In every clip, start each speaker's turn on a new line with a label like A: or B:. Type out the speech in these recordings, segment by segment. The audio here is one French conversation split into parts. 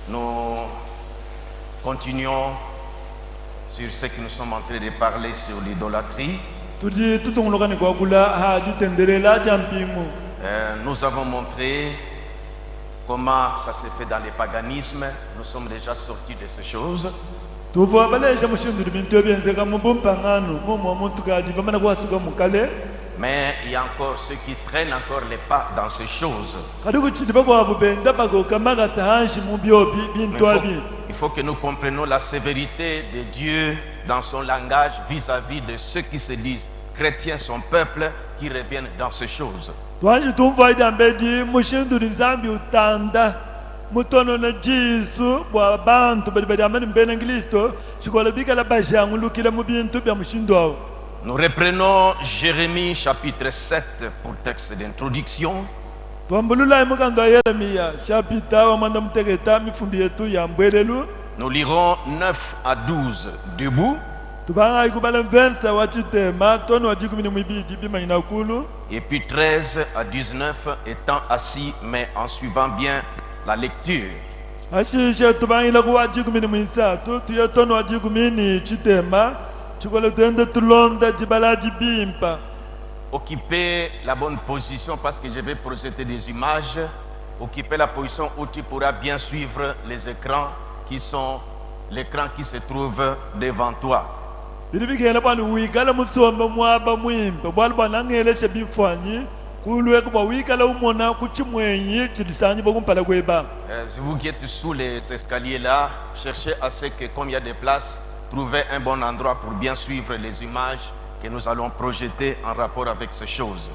A: Nous continuons sur ce que nous sommes en train de parler sur l'idolâtrie. Nous avons montré comment ça se fait dans les paganismes. Nous sommes déjà sortis de ces choses. Mais il y a encore ceux qui traînent encore les pas dans ces choses. Il faut que nous comprenions la sévérité de Dieu dans son langage vis-à-vis de ceux qui se disent chrétiens, son peuple, qui reviennent dans ces choses. Nous reprenons Jérémie chapitre 7 pour texte d'introduction. Nous lirons 9 à 12 debout. Et puis 13 à 19 étant assis, mais en suivant bien la lecture. Occupez la bonne position parce que je vais projeter des images. Occupez la position où tu pourras bien suivre les écrans qui sont l'écran qui se trouve devant toi. Si vous qui êtes sous les escaliers là, cherchez à ce que, comme il y a des places, trouvez un bon endroit pour bien suivre les images que nous allons projeter en rapport avec ces choses.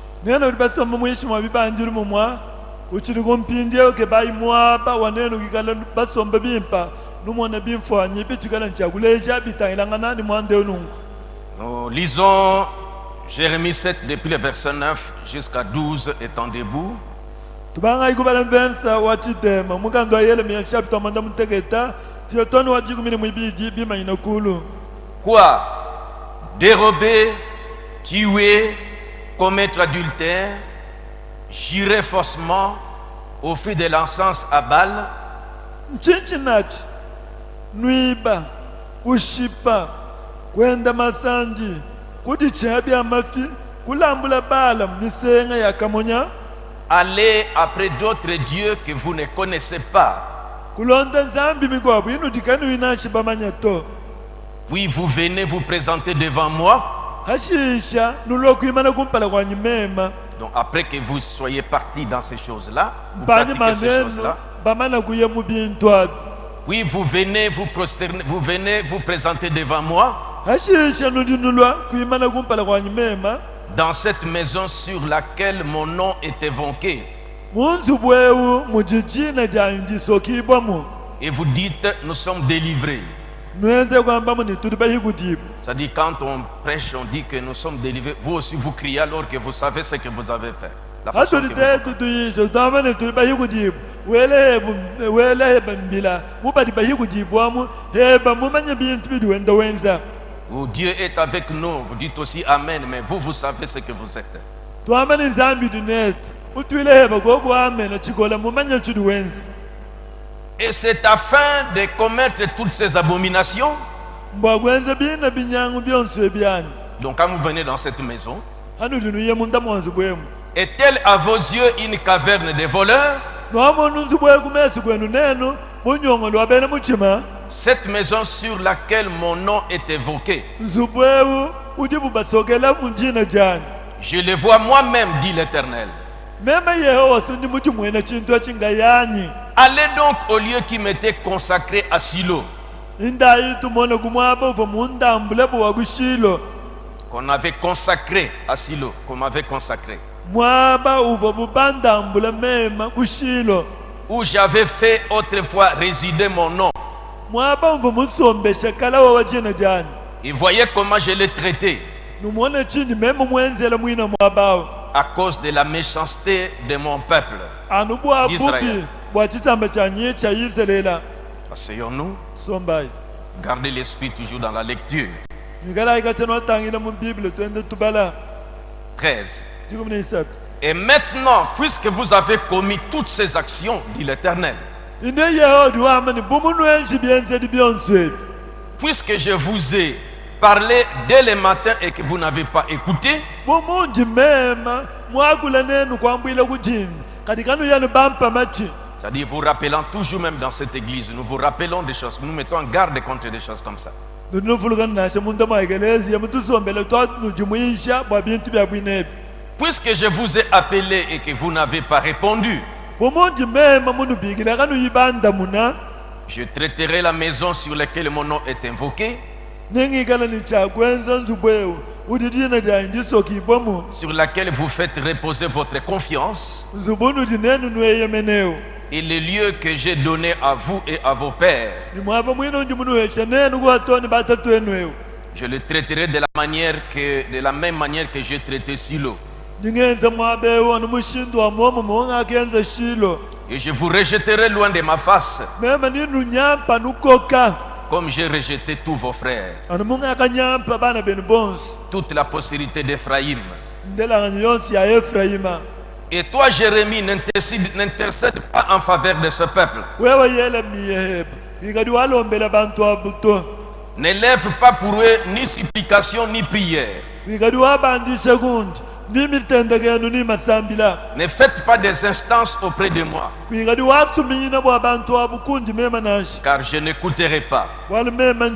A: Nous lisons Jérémie 7 depuis le verset 9 jusqu'à 12 étant debout. Quoi? Dérober, tuer, commettre adultère, jurer faussement, offrir de l'encens à Baal,
B: nuiba, kushipa, kwenda masanji, kudichabi amafi, kulambula bala misenga ya kamonya.
A: Allez après d'autres dieux que vous ne connaissez pas. Puis vous venez vous présenter devant moi. Donc après que vous soyez partis dans ces choses-là, vous pratiquez ces choses-là. Puis vous venez vous prosterner, vous venez vous présenter devant moi. Dans cette maison sur laquelle mon nom est évoqué. Et vous dites, nous sommes délivrés. Ça dit, quand on prêche, on dit que nous sommes délivrés. Vous aussi, vous criez alors que vous savez ce que vous avez fait. La façon que où Dieu est avec nous, vous dites aussi Amen, mais vous, vous savez ce que vous êtes. Et c'est afin de commettre toutes ces abominations. Donc quand vous venez dans cette maison, est-elle à vos yeux une caverne de voleurs? Cette maison sur laquelle mon nom est évoqué, je le vois moi-même, dit l'Éternel. Allez donc au lieu qui m'était consacré à Silo, qu'on avait consacré à Silo, qu'on m'avait consacré, où j'avais fait autrefois résider mon nom. Et voyez comment je l'ai traité. À cause de la méchanceté de mon peuple d'Israël. Asseyons-nous. Gardez l'esprit toujours dans la lecture. 13. Et maintenant, puisque vous avez commis toutes ces actions, dit l'Éternel,
B: ine yehodi wamani bumunu enshi byensedi byonswebi
A: puisque je vous ai parlé dès le matin et que vous n'avez pas écouté,
B: bumunji mema mwakula nenu kwambwile kujini kati kanu yanu bampa machi.
A: c'est-à-dire vous rappelant toujours, même dans cette église, nous vous rappelons des choses, nous mettons en garde contre des choses comme ça.
B: ndinofulukana nashe munda mwa ekelezia mutusombele twatujumuisha bwa bintu bya bwinebi.
A: Puisque je vous ai appelé et que vous n'avez pas répondu,
B: bumunji mema munu bigila kanu yibanda muna
A: je traiterai la maison sur laquelle mon nom est invoqué,
B: nengikala ni chakwenza nzubwewu udidina dya ndisokibwamu
A: sur laquelle vous faites reposer votre confiance,
B: nzubunu dinenu nueyemeneu
A: et les lieux que j'ai donnés à vous et à vos pères,
B: nimwapa mwino njimunuhesha nenu kuwatoni batatu enueu
A: je le traiterai de la même manière que j'ai traité Silo.
B: ndingenza mwabewa numushindu wa momo mongakenza shilo
A: Et je vous rejetterai loin de ma face,
B: mema ninu nyampa nukoka
A: comme j'ai rejeté tous vos frères,
B: anu mungakanyampa bana benu bonsi
A: toute la postérité d'Éphraïm.
B: ndelangani yonsi ya Efraima.
A: Et toi, Jérémie, n'intercède pas en faveur de ce peuple.
B: wewe yele miyeheba ikadi walombela bantu abuto
A: N'élève pas pour eux ni supplication ni prière.
B: ikadi wabandisha kundi ni mitendekenu ni masambila
A: Ne faites pas des instances auprès de moi,
B: ikadi wasumina bwa bantu abukundi mema nashi
A: car je n'écouterai pas.
B: wali mema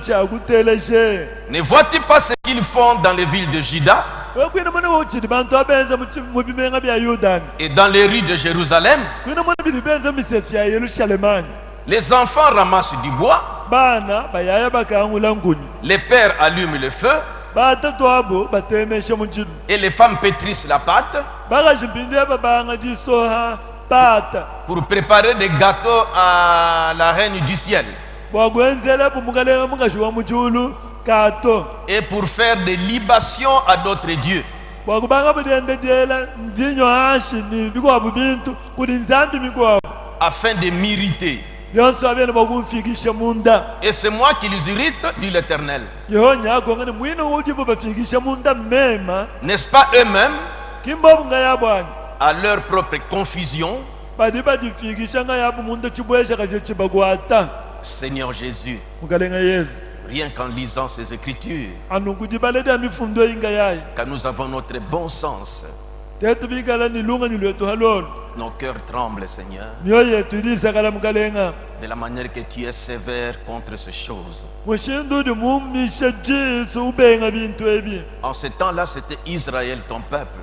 B: nchakuteleje
A: Ne vois-tu pas ce qu'ils font dans les villes de Juda
B: wekwina mwana wochidi bantu abenza mubimenga bya Yudani
A: et dans les rues de Jérusalem?
B: kwina mwana bili benza misesu ya Yerusalemani
A: Les enfants ramassent du bois,
B: bana bayaya bakangula ngunyi
A: les pères allument le feu
B: batatu abo batemesha munjinu
A: et les femmes pétrissent la pâte
B: bakachimpinde babanga jisoha pata
A: pour préparer des gâteaux à la reine du ciel
B: bwagwenzela bumukalenga mungashiwa mujulu kato
A: et pour faire des libations à d'autres dieux.
B: bwakubanga budendedela ndinyo hashi ni bikwabu bintu kuli nzambi mikwabu
A: Afin de m'irriter.
B: byonso abyene bwakumfikisha munda
A: Et c'est moi qui les irrite, dit l'Éternel.
B: yehonya akonga ni mwino ujibu bafikisha munda mema
A: N'est-ce pas eux-mêmes,
B: kimbobu nga yabwana
A: à leur propre confusion?
B: badi badifikisha nga yabu munda chibwesha kacho chibakwata
A: Seigneur Jésus,
B: mukalenga Yesu
A: rien qu'en lisant ces Écritures,
B: anukuti baleda mifundo inga yayi
A: car nous avons notre bon sens,
B: tetu bikala ni lungani lwetu halolo
A: nos cœurs tremblent, Seigneur,
B: myoyo yetu ilisakala mukalenga
A: de la manière que tu es sévère contre ces choses.
B: mushindu di mumisha jisu ubenga bintu ebi
A: En ce temps-là, c'était Israël, ton peuple.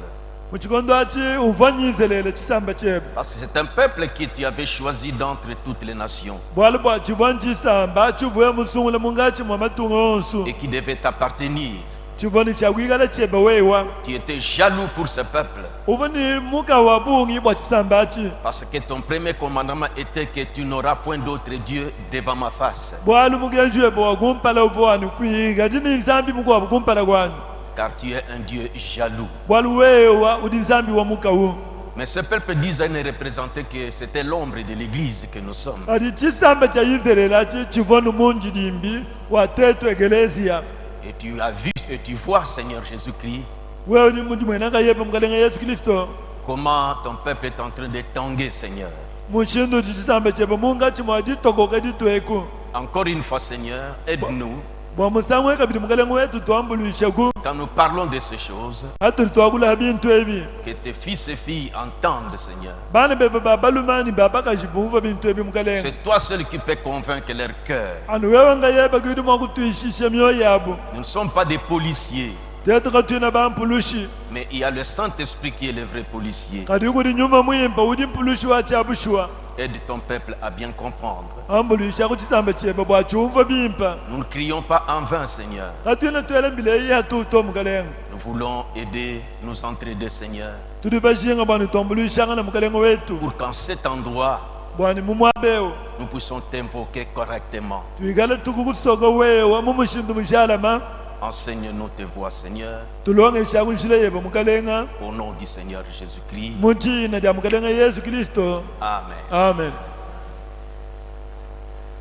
B: muchikondo achi uvanyizelele chisamba chebe
A: Parce que c'est un peuple que tu avais choisi d'entre toutes les nations
B: bwali bwa chivwanchisamba achivuye musungula mungachi mwa matunga onsu
A: et qui devait t'appartenir.
B: chivoni chakwikala chebe wewa
A: Tu étais jaloux pour ce peuple
B: uvoni muka wa bungi bwa chisamba achi
A: parce que ton premier commandement était que tu n'auras point d'autre Dieu devant ma face.
B: bwali mugenjue bwa kumpala uvowani kwiga chini nzambi mukwa kumpala kwani
A: Car tu es un Dieu jaloux.
B: bwali wewa udi nzambi wa muka wu
A: Mais ce peuple d'Israël ne représentait que c'était l'ombre de l'église que nous sommes.
B: ati chisamba cha Israeli achi chivoni munji dimbi wa tetu egelezia
A: Et tu as vu et tu vois, Seigneur Jésus-Christ,
B: wewe ni munji mwenanga yepe mukalenga Yesu Kristo
A: comment ton peuple est en train de tanguer, Seigneur.
B: mushindu chisamba chebe munga chimwa ditokoka ditweku
A: Encore une fois, Seigneur, aide-nous
B: bwa musango kabili mukalenga wetu twambulisha ku
A: quand nous parlons de ces choses,
B: atuli twakula bintu ebi
A: que tes fils et filles entendent, Seigneur.
B: bana bebe babalumani babakajibuva bintu ebi mukalenga
A: C'est toi seul qui peux convaincre leur cœur.
B: anu wewe nga yeba kuti mwakutwishisha myoyo yabo
A: Nous ne sommes pas des policiers,
B: tetu katwina bampulushi
A: mais il y a le Saint-Esprit qui est le vrai policier.
B: kati kuti nyuma muyimba udi mpulushi wachabushwa
A: Aide ton peuple à bien comprendre.
B: ambulisha kuchisamba chebe bwachiumva bimpa
A: Nous ne crions pas en vain, Seigneur.
B: katwina twele mbile iya tuto mukalenga
A: Nous voulons aider, nous entraider, Seigneur,
B: tuli bashinga bwani twambulishanga na mukalenga wetu
A: pour qu'en cet endroit,
B: bwani mumwabewo
A: nous puissions t'invoquer correctement.
B: twikale tukukusoka wewa mumushindu mushalama
A: Enseigne-nous tes voies, Seigneur,
B: tulongesha kunshila yebe mukalenga
A: au nom du Seigneur Jésus-Christ.
B: muchina dia mukalenga Yesu Kristo
A: Amen.
B: amen.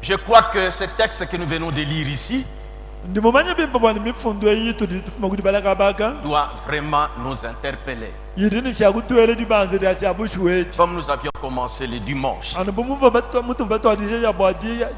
A: Je crois que ce texte que nous venons de lire ici,
B: ndimumanya bimba bwana mifundo yitu ditufuma kuti balakabaka
A: doit vraiment nous interpeller.
B: yidini chakutwele dibanze lya chabushwechi
A: Comme nous avions commencé le dimanche,
B: ano bumuva mutu batwadije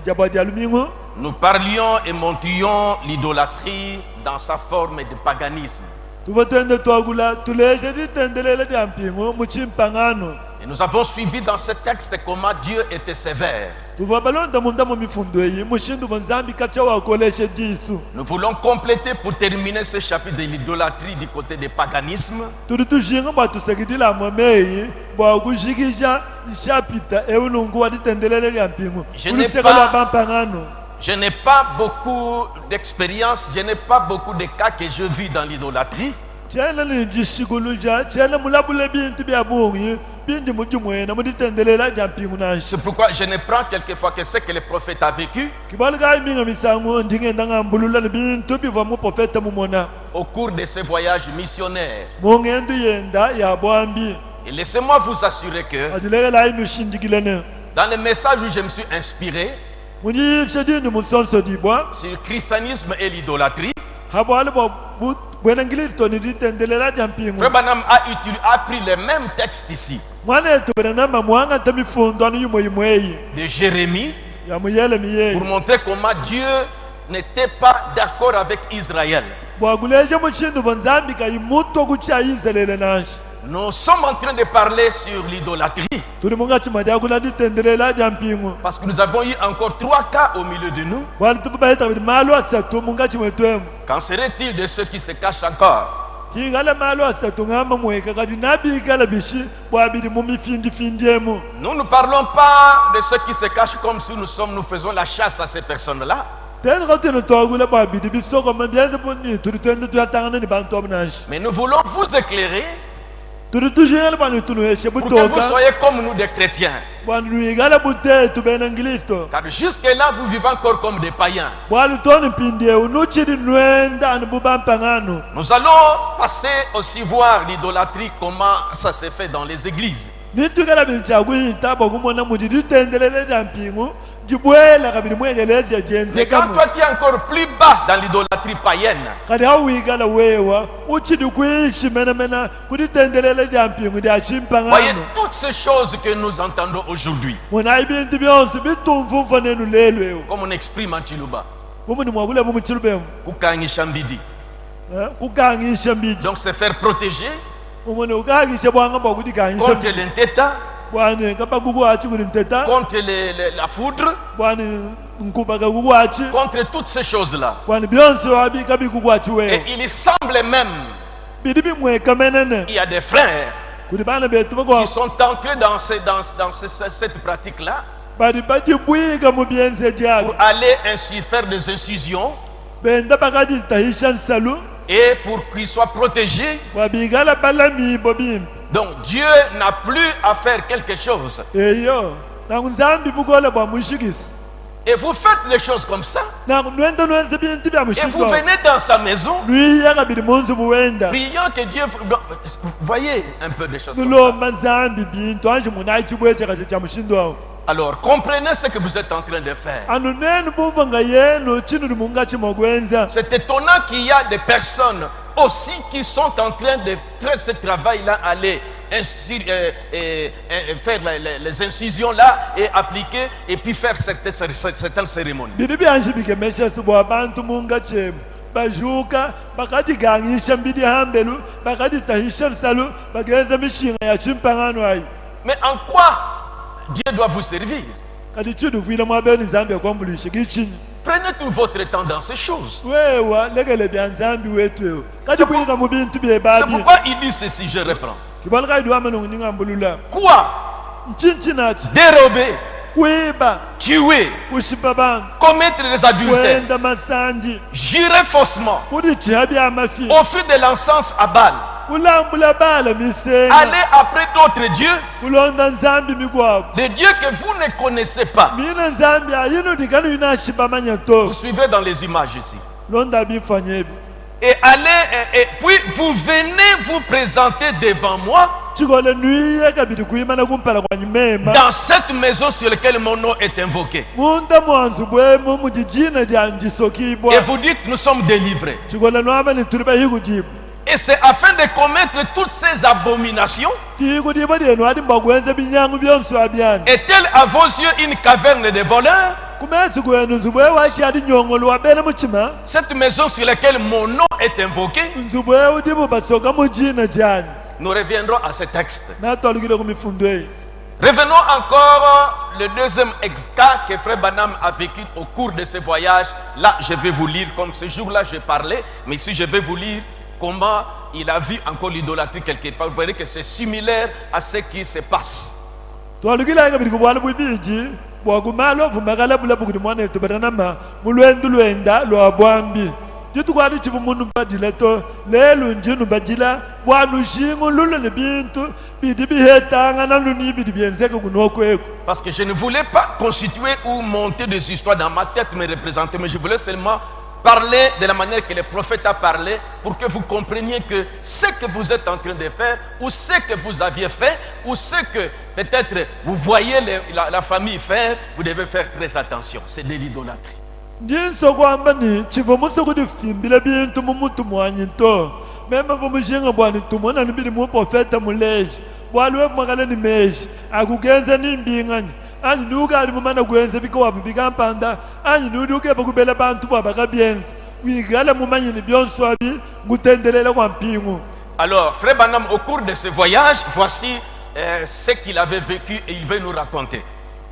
B: jabwadi alumingo
A: nous parlions et montrions l'idolâtrie dans sa forme de paganisme.
B: tuva twende twagula tuleje ditendelele lya mpingo muchimpangano
A: Et nous avons suivi dans ce texte comment Dieu était sévère.
B: tuva balonda munda mu mifundo yi mushindu vanzambi kacha wakoleshe jisu
A: Nous voulons compléter pour terminer ce chapitre de l'idolâtrie du côté du paganisme.
B: turi tushinga bwatusekidila mwameyi bwakushikisha ishapita eulungu wa ditendelele lya mpingo
A: Je n'ai
B: uluseka lwa
A: pas-
B: bampangano
A: Je n'ai pas beaucoup d'expérience, je n'ai pas beaucoup de cas que je vis dans l'idolâtrie.
B: chena ninjishikuluja chena mulabule bintu bya bungi bindi mujimwena muditendelela lya mpingo nashi
A: C'est pourquoi je ne prends quelquefois que ce que le prophète a vécu
B: kibalika iminga misango ndingenda ngambulula ni bintu biva mu profeta mumona
A: au cours de ce voyage missionnaire.
B: mungendu yenda ya bwambi
A: Et laissez-moi vous assurer que
B: adilekela inu shindikilene
A: dans le message où je me suis inspiré
B: munyifshe dini musonso dibwa
A: sur le christianisme et l'idolâtrie,
B: habwali bwena ngilisto ni ditendelela lya mpingo
A: Frère Branham a pris le même texte ici
B: mwana etu bena nama mwanga ta mifundo anu yimweyimweyi
A: de Jérémie
B: ya muyele
A: pour
B: miyeyi
A: montrer comment Dieu n'était pas d'accord avec Israël.
B: bwakuleje mushindu vanzambi kayimuto kucha izelele nashi
A: Nous sommes en train de parler sur l'idolâtrie
B: turi munga chimadi akula ditendelela lya mpingo
A: parce que nous avons eu encore 3 cas au milieu de nous.
B: bwali tupubaita bidi malo asatu munga chimwetwemu
A: Qu'en serait-il de ceux qui se cachent encore?
B: kingala malo asatu ngamba mweka kadi nabikala bishi bwabili mu mifindifindiyemu
A: Nous ne parlons pas de ceux qui se cachent comme si nous faisons la chasse à ces personnes-là.
B: tena katino twagula bwabili bisokoma byenze buni turi twende tuyatangana ni bantu abunashi
A: Mais nous voulons vous éclairer
B: turi tushingala bwani tunuheshe
A: pour que vous
B: butoka
A: soyez comme nous des chrétiens.
B: bwani luyigala butetu bena ngilisto
A: Car jusque-là, vous vivez encore comme des païens.
B: bwali toni mpindiyeu nuchili nwenda ani bubampangano
A: Nous allons passer aussi voir l'idolâtrie, comment ça se fait dans les églises.
B: nitwikala bintu chakuita bwakumona muti ditendelele lya mpingo jibwela kabili mwekelezya
A: Mais quand
B: jenzekamo
A: toi tu es encore plus bas dans l'idolâtrie païenne,
B: kadi hawikala wewa uchidi kwishi menamena kuditendelele lya mpingo lya
A: voyez
B: chimpangano
A: toutes ces choses que nous entendons aujourd'hui,
B: mona ibintu byonse bitumvumva nenu lelwewo
A: comme on exprime en Chiluba,
B: bumuni mwakule bumuchilubemu
A: kukangisha mbidi.
B: kukangisha mbiji
A: Donc se faire protéger
B: umone ukangisha bwanga bwakudikangisha
A: contre l'inteta,
B: bwane kapa kukwachi kuli nteta
A: contre la foudre,
B: bwane nkubaka kukwachi
A: contre toutes ces choses-là.
B: bwane byonse wabika bikukwachi
A: Et
B: wewo
A: il semble même
B: bidi bimweka menene
A: qu'il y a des frères
B: kuti bana betu
A: qui
B: bakwa
A: sont entrés dans cette pratique-là
B: badi badibwika mu byenze
A: pour
B: jabo
A: aller ainsi faire des incisions
B: benda bakaditahisha nsalu
A: et pour qu'ils soient protégés.
B: bwabikala balamibo bimbi
A: Donc Dieu n'a plus à faire quelque chose.
B: eyo nangu nzambi bukola bwamushikisi
A: Et vous faites les choses comme ça.
B: nangu nwenda nwenze bintu bya
A: Et vous
B: mushikwa
A: venez dans sa maison,
B: lwiya kabili munzu buwenda
A: priant que Dieu... Voyez un peu des choses comme ça.
B: tulomba nzambi bintu anje muna achibweche kache cha mushindo wawo
A: Alors comprenez ce que vous êtes en train de faire.
B: anu nenu bumva nga yenu chinu li munga chimogwenza
A: C'est étonnant qu'il y a des personnes aussi qui sont en train de faire ce travail-là, aller faire les incisions-là et appliquer et puis faire certaines cérémonies.
B: bili byanje bikemeshesi bwa bantu munga chemu bajuka bakadigangisha mbidi hambelu bakaditahisha nsalu bagenza mishinga ya chimpangano ayi
A: Mais en quoi Dieu doit vous servir?
B: kadi chinu vwila mwabeni nzambi yakwambulishe kichini
A: Prenez tout votre temps dans ces choses.
B: wewa lekele bya nzambi wetu ewo kadi bwilika mu bintu
A: C'est
B: byebabi
A: pourquoi il dit ceci, je reprends.
B: kibalikaidi wamenongo ningambulula
A: Quoi?
B: nchinchinachi
A: Dérober,
B: kwiba
A: tuer,
B: kushipa bantu
A: commettre des adultères,
B: kwenda masanji
A: jurer faussement,
B: kudichiha byamafi
A: offrir de l'encens à Baal,
B: kulambula bala misenga
A: aller après d'autres dieux,
B: kulonda nzambi mikwabo
A: des dieux que vous ne connaissez pas.
B: mina nzambi ayino dikanu inashipa
A: Vous
B: manyato
A: suivrez dans les images ici.
B: londa bifanyebi
A: et allez, et puis vous venez vous présenter devant moi
B: chikole nuiye kabili kuimana kumpala kwa nyimema
A: dans cette maison sur laquelle mon nom est invoqué.
B: munda mwanzu bwemu mujijina lya njisokibwa
A: Et vous dites, nous sommes délivrés.
B: chikole nwama ni tuli bahikujibu
A: Et c'est afin de commettre toutes ces abominations.
B: tikudiba lyenu ati mbakwenza binyangu byonso abyani
A: Est-elle à vos yeux une caverne de voleurs?
B: kumesi kwenu nzu bwewu aci ati nyongolo wabene muchima
A: Cette maison sur laquelle mon nom est invoqué,
B: nzu bwewu dibu basoka mujina jani
A: nous reviendrons à ce texte.
B: natwalukile kumifundo eyi
A: Revenons encore le deuxième cas que Frère Branham a vécu au cours de ce voyage. Là, je vais vous lire, comme ce jour-là, je parlais, mais ici, je vais vous lire comment il a vu encore l'idolâtrie quelque part. Vous verrez que c'est similaire à ce qui se passe.
B: twalukile kabili kubwala bwibiji bwakumala ovumakala bulabu kuti mwana etu batanama mulwendu lwenda lwa bwambi jitukwati chivu mundu mbadila to lelu njinu mbadila bwanu shingu lulo ni bintu bidi bihetangana luni bidi bienzeke kunokweko
A: Parce que je ne voulais pas constituer ou monter des histoires dans ma tête, me représenter, mais je voulais seulement parler de la manière que le prophète a parlé pour que vous compreniez que ce que vous êtes en train de faire, ou ce que vous aviez fait, ou ce que peut-être vous voyez la famille faire, vous devez faire très attention. C'est de l'idolâtrie.
B: ndinso kwamba ni chivu muso kuti fimbile bintu mumutu mwanyi to mema vumushinga bwani tumona nibili muprofeta muleji bwaluwe mwakale ni meji akugenza ni mbingani anyi nuka ali mumana kuenza biko wapi bikampanda anyi nudi ukepa kubela bantu bwabaka bienza wigala mumanyini byonso abi ngutendelela kwa mpingu.
A: Alors, Frère Branham, au cours de ce voyage, voici ce qu'il avait vécu et il veut nous raconter.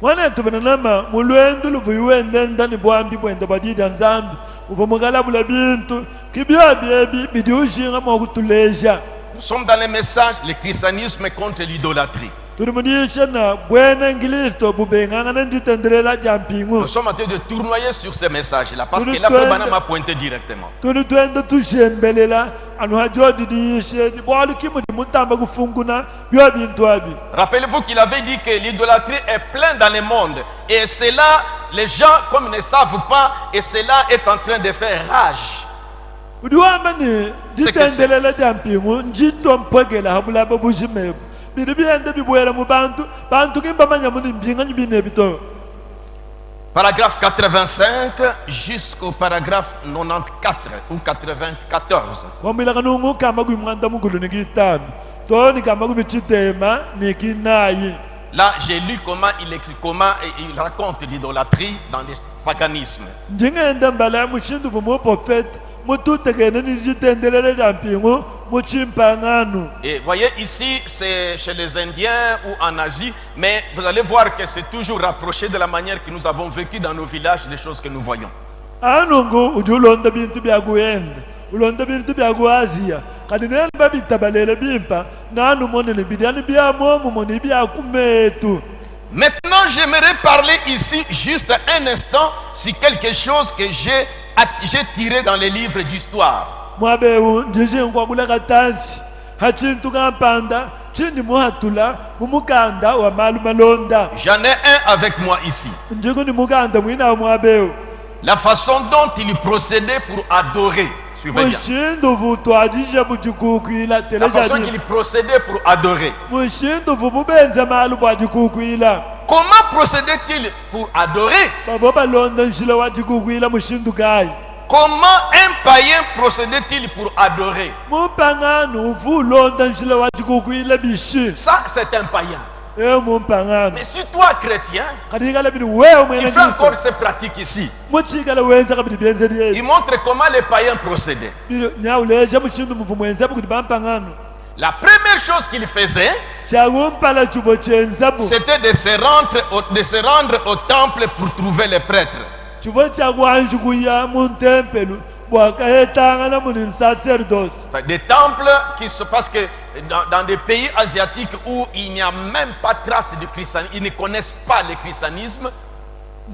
B: Mwana tubanama mulwendu luvuyiwende ndani bwambi bwenda badida nzambi uvumugala bula bintu kibya byebi bidi ushinga mwakutuleja.
A: Nous sommes dans le message, le christianisme contre l'idolâtrie.
B: tulimudisha na bwene ngilisto bubenganga nditendelela jampingu.
A: Nous sommes en train de tournoyer sur ce message-là parce que la Frère Branham m'a pointé directement.
B: tulitwenda tushembelela anu hajodidishe bwalu kimu dimutamba kufunguna byo bintu abi.
A: Rappelez-vous qu'il avait dit que l'idolâtrie est pleine dans le monde. Et cela, les gens, comme ils ne savent pas, et cela est en train de faire rage.
B: udiwamba ni jitendelela jampingu njito mpwegela habula babujimebu bidi byende bibwela mu bantu kimbamanya muni mbinga nyibine bito.
A: Paragraphe 85 jusqu'au paragraphe 94 ou 94.
B: Kwambilaka nungu kama kuimwanda mukulu nikitano toni kama kumichitema nikinayi.
A: Là, j'ai lu comment il raconte l'idolâtrie dans le paganisme.
B: Njingenda mbala mushindu vumu prophète mututekene nijitendelela jampingu muchimpanganu.
A: Et voyez ici, c'est chez les Indiens ou en Asie, mais vous allez voir que c'est toujours rapproché de la manière que nous avons vécu dans nos villages, les choses que nous voyons.
B: Anungu ujulonda bintu byakuyenda ulonda bintu byakuaziya kadi nene babitabalela bimpa nanu monene bidyani byamomu moni byakumetu.
A: Maintenant, j'aimerais parler ici juste un instant sur quelque chose que j'ai tiré dans les livres d'histoire.
B: Mwabewu njishinkwa katanchi hachintu kampanda chini muhatula mumukanda wa malu malonda.
A: J'en ai un avec moi ici.
B: Njiku ni mukanda mwina mwabewu.
A: La façon dont il procédait pour adorer. Suivez bien.
B: Mushindu vutu ajisha buchikukwila
A: La façon qu'il procédait pour adorer.
B: Mushindu vububenza malu bwajikukwila.
A: Comment procédait-il pour adorer?
B: Babo balonda nshila wajikukwila mushindu kai.
A: Comment un païen procédait-il pour adorer?
B: Mumpanganu vulonda nshila wajikukwila bishi.
A: Ça, c'est un païen.
B: Mumpanganu.
A: Mais si toi, chrétien,
B: Kadikala bidi wewe
A: tu
B: mwene
A: fais encore ces pratiques ici,
B: muchikala wenza kabidi benze diye.
A: il montre comment les païens procédaient.
B: Bidi nyauleja mushindu muvumwenza bukudi bampanganu.
A: La première chose qu'il faisait,
B: Chagumpala chubo chenzabu.
A: c'était de se rendre au temple pour trouver les prêtres.
B: Chubo chagwanjukuya muntempelu. Bwakahetangana muni sacerdoce.
A: Des temples qui se passent que dans des pays asiatiques où il n'y a même pas trace de christianisme, ils ne connaissent pas le christianisme.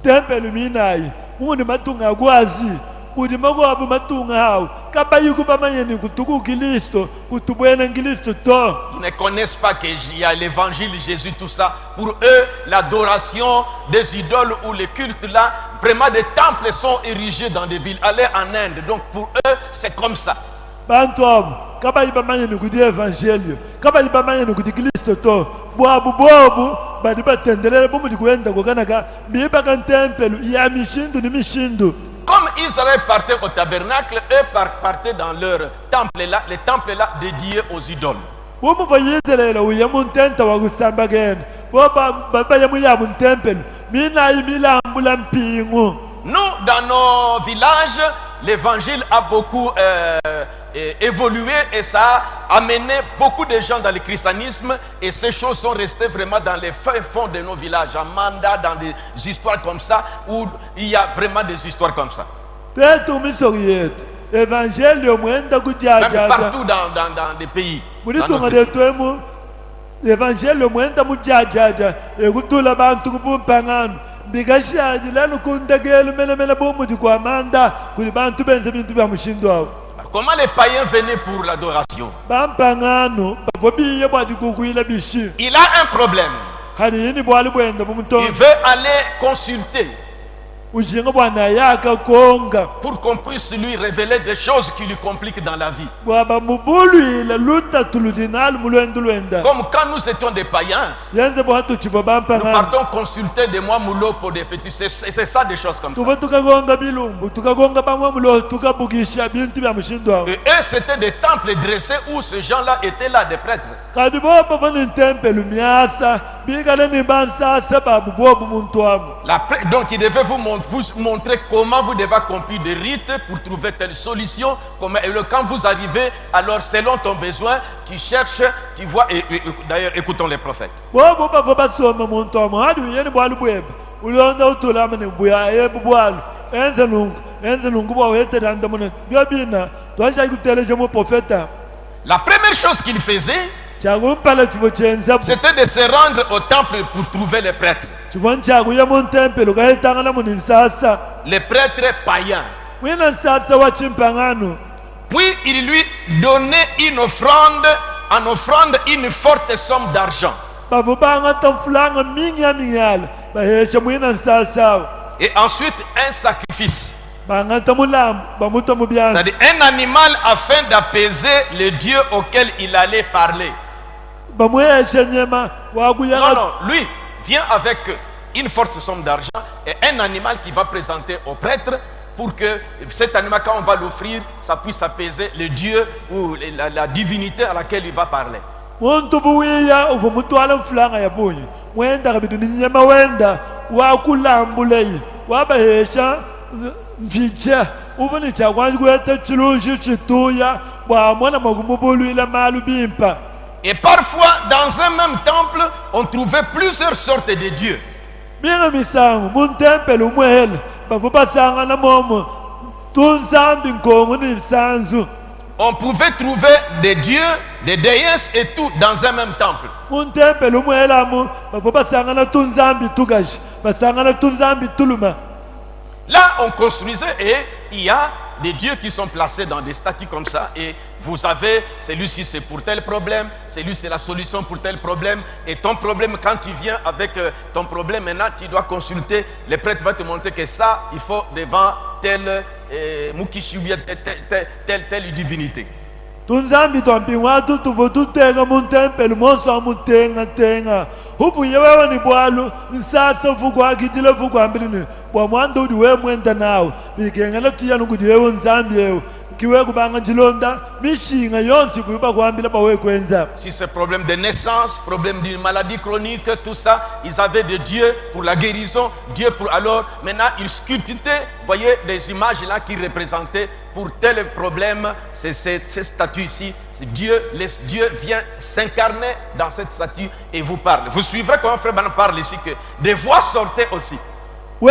B: Tempelu minayi. Muni matunga gwazi. Udi magwabu matunga hao. Kaba yuku bamanyeni kutuku Kristo, kutubwena Kristo to.
A: Ils ne connaissent pas qu'il y a l'évangile, Jésus, tout ça. Pour eux, l'adoration des idoles ou les cultes là, vraiment des temples sont érigés dans des villes. Allez en Inde. Donc pour eux, c'est comme ça.
B: bantu abo kabayiba manyeni kudi evangelio kabayiba manyeni kudi Kristo to bwabu bobu badi batendelele bumudi kuenda kokanaka biba kan tempelo ya mishindu ni mishindu.
A: Comme Israël partait au tabernacle, eux partaient dans leur temple là, les temples là dédiés aux idoles.
B: Bomu bayizerela uya muntenta wa kusamba kena boba baba yamu ya muntempelo mina yimilambula mpingu.
A: Nous, dans nos villages, l'évangile a beaucoup évolué et ça a amené beaucoup de gens dans le christianisme et ces choses sont restées vraiment dans les fonds de nos villages, en mandat, dans des histoires comme ça, où il y a vraiment des histoires comme ça. Même partout dans des pays.
B: L'évangile mwenda mujajaja ekutula bantu kubumpangano bikashaji lelo kundagelo mele bomu kwa manda kuli bantu benze bintu bya mushindo awo.
A: Comment les païens venaient pour l'adoration? Il a un problème. Il veut aller consulter pour qu'on puisse lui révéler des choses qui lui compliquent dans la vie. Comme quand nous étions des païens, nous partons consulter des mois moulots pour des fétiches. C'est ça, des choses comme ça. Et eux, c'était des temples dressés où ces gens-là étaient là, des prêtres. Donc il devait vous montrer comment vous devez accomplir des rites pour trouver telle solution. Et quand vous arrivez, alors selon ton besoin, tu cherches, tu vois. Et d'ailleurs, écoutons les prophètes. La première chose qu'il faisait, c'était de se rendre au temple pour trouver les prêtres. Les prêtres païens. Puis il lui donnait une offrande, en offrande une forte somme d'argent. Et ensuite un sacrifice. C'est-à-dire un animal afin d'apaiser le Dieu auquel il allait parler. Non, lui vient avec une forte somme d'argent et un animal qui va présenter au prêtre pour que cet animal, quand on va l'offrir, ça puisse apaiser le Dieu ou la divinité à laquelle il va parler. Et parfois, dans un même temple, on trouvait plusieurs sortes de dieux. On pouvait trouver des dieux, des déesses et tout dans un même temple. Là, on construisait et il y a des dieux qui sont placés dans des statues comme ça. Et vous avez, celui-ci c'est pour tel problème, celui c'est la solution pour tel problème. Et ton problème, quand tu viens avec ton problème, maintenant tu dois consulter. Le prêtre va te montrer que ça, il faut devant tel Mukishi ou bien telle divinité.
B: Tunzambi twampingwatu tuvotutenga muntempelu monso mutenga uvuye wewe ni bwalu nsasa uvugwa akitile uvugwa mbilini bwa mwanda udi we mwenda nawe bikengela tiyanu kudi wewe nzambi yewe kiwe kubanga njilonda mishinga yonsi kuiba kwambila pa we kwenza.
A: Si c'est problème de naissance, problème d'une maladie chronique, tout ça, ils avaient des dieux pour la guérison, Dieu pour alors, maintenant ils sculptaient, voyez des images là qui représentaient pour tel problème, c'est cette statue ici, Dieu vient s'incarner dans cette statue et vous parle. Vous suivrez comment Frère Branham parle ici que des voix sortaient aussi de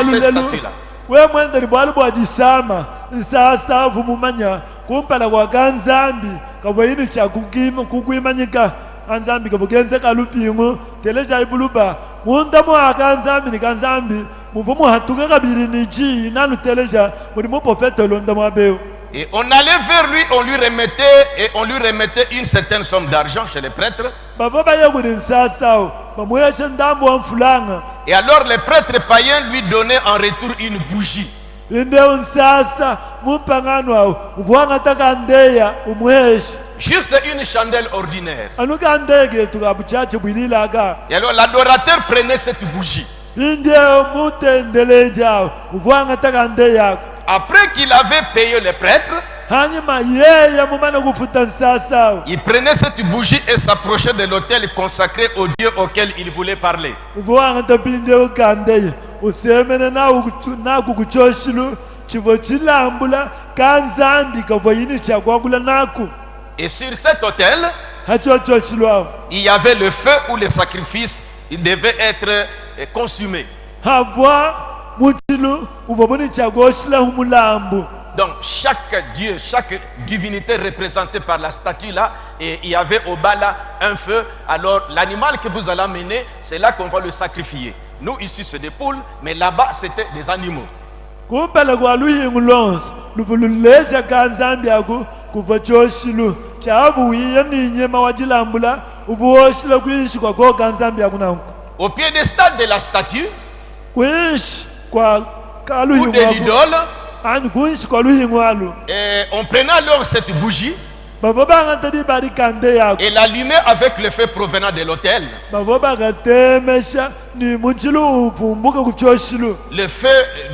A: ces statues-là.
B: We mwenda ni bwalu bwa disama sasa vumumanya kumpala kwa kanzambi kavayini cha kukwimanyika kanzambi kavugenze kalupingo teleja ibuluba munda mwa kanzambi ni kanzambi muvumu hatuka kabiri ni chi nanu teleja muri mo prophète londa mwabeo.
A: Et on allait vers lui, on lui remettait une certaine somme d'argent chez les prêtres. Et alors les prêtres païens lui donnaient en retour une bougie.
B: Indeo nsasa mumpangano wao uvwanga takandeya umweshi.
A: Juste une chandelle ordinaire.
B: Anukandege tukabuchache bwililaga.
A: Et alors l'adorateur prenait cette bougie.
B: Indeo mutendeleja uvwanga takandeya.
A: Après qu'il avait payé les prêtres,
B: Hanyuma yeya mumana kufuta nsasa.
A: il prenait cette bougie et s'approchait de l'autel consacré au Dieu auquel il voulait parler.
B: Uvwanga tapindeo kandeya. Usemene na kukuchoshilu chivo chilambula kanzambi kavoyini chakwakula naku.
A: Et sur cet autel,
B: Hachochoshilwa.
A: il y avait le feu où les sacrifices ils devaient être consumés.
B: Havwa mutilu uvabuni chagoshila humulambu.
A: Donc chaque dieu, chaque divinité représentée par la statue là, et il y avait au bas là un feu. Alors l'animal que vous allez amener, c'est là qu'on va le sacrifier. Nous ici c'est des poules, mais là-bas c'était des animaux.
B: Kumpala kwa luhingulons luvululeja kanzambi yaku kuvachoshilu chavu wiya ninyema wajilambula uvuoshila kuishi kwa ko kanzambi yaku nanku.
A: Au piédestal de la statue
B: Kuishi kwa
A: ou de
B: kaluhingu waku.
A: l'idole,
B: Ani kuishi kwa luhingu walu.
A: on prenait alors cette bougie
B: Bavobanga tadi bari kande yaku.
A: et l'allumait avec le feu provenant de l'autel.
B: Bavobanga temesha ni munchilu uvumbuka kuchoshilu.
A: Le feu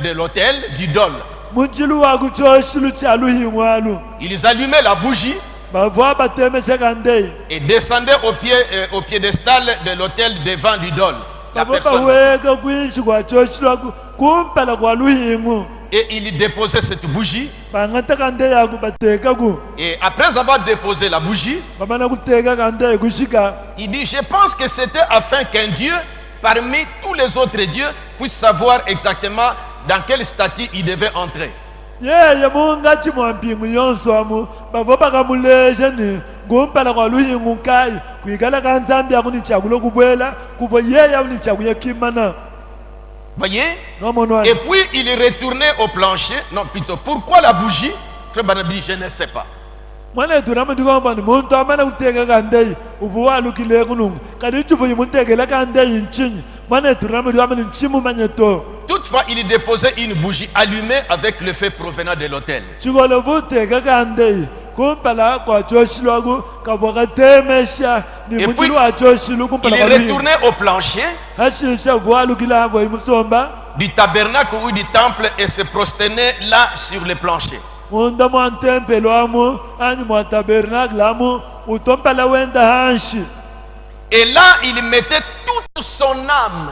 A: de l'autel d'idole.
B: Munchilu wa kuchoshilu cha luhingu walu.
A: Ils allumaient la bougie
B: Bavoba temesha kande.
A: et descendaient au piédestal de l'autel devant l'idole. La
B: Bavoba
A: personne.
B: wega kuishi kwa choshilu waku. Kumpala kwa luhingu.
A: Et il déposait cette bougie.
B: Bangata kande yaku bateka ku.
A: Et après avoir déposé la bougie,
B: Bamana kuteka kande kushika.
A: il dit, je pense que c'était afin qu'un Dieu, parmi tous les autres dieux, puisse savoir exactement dans quel statut il devait entrer.
B: Yeye munga chimwampingu yonswamu. Bavoba kamuleja ni. Kumpala kwa luhingu kai. Kuikala kanzambi yaku ni chakulo kubwela. Kuvo yeye ni chakuya kimana.
A: Voyez?
B: Nomonwa.
A: Et puis il retournait au plancher. Non, plutôt, pourquoi la bougie? Frère Banabi, je ne sais pas.
B: Mwana turama ndikamba ni muntu amana kuteka kande uvuwa lukile kunungu. Kadi chuvo yimutekela kande yinchinyi. Mwana turama ndikamba ni nchimu manyeto.
A: Toutefois, il déposait une bougie allumée avec le feu provenant de l'autel.
B: Chikolo vuteka kande. Kumpala kwa choshilu kabwaka temesha ni
A: Et puis,
B: munjilu wa choshilu
A: il
B: kumpala kwa luhingu.
A: retournait au plancher
B: Hashisha uvuwa lukile havo imusomba.
A: du tabernacle ou du temple et se prosternait là sur le plancher.
B: Munda mwa tempelo amu. Ani mwa tabernacle amu. Utompala wenda hanshi.
A: Et là, il mettait toute son âme.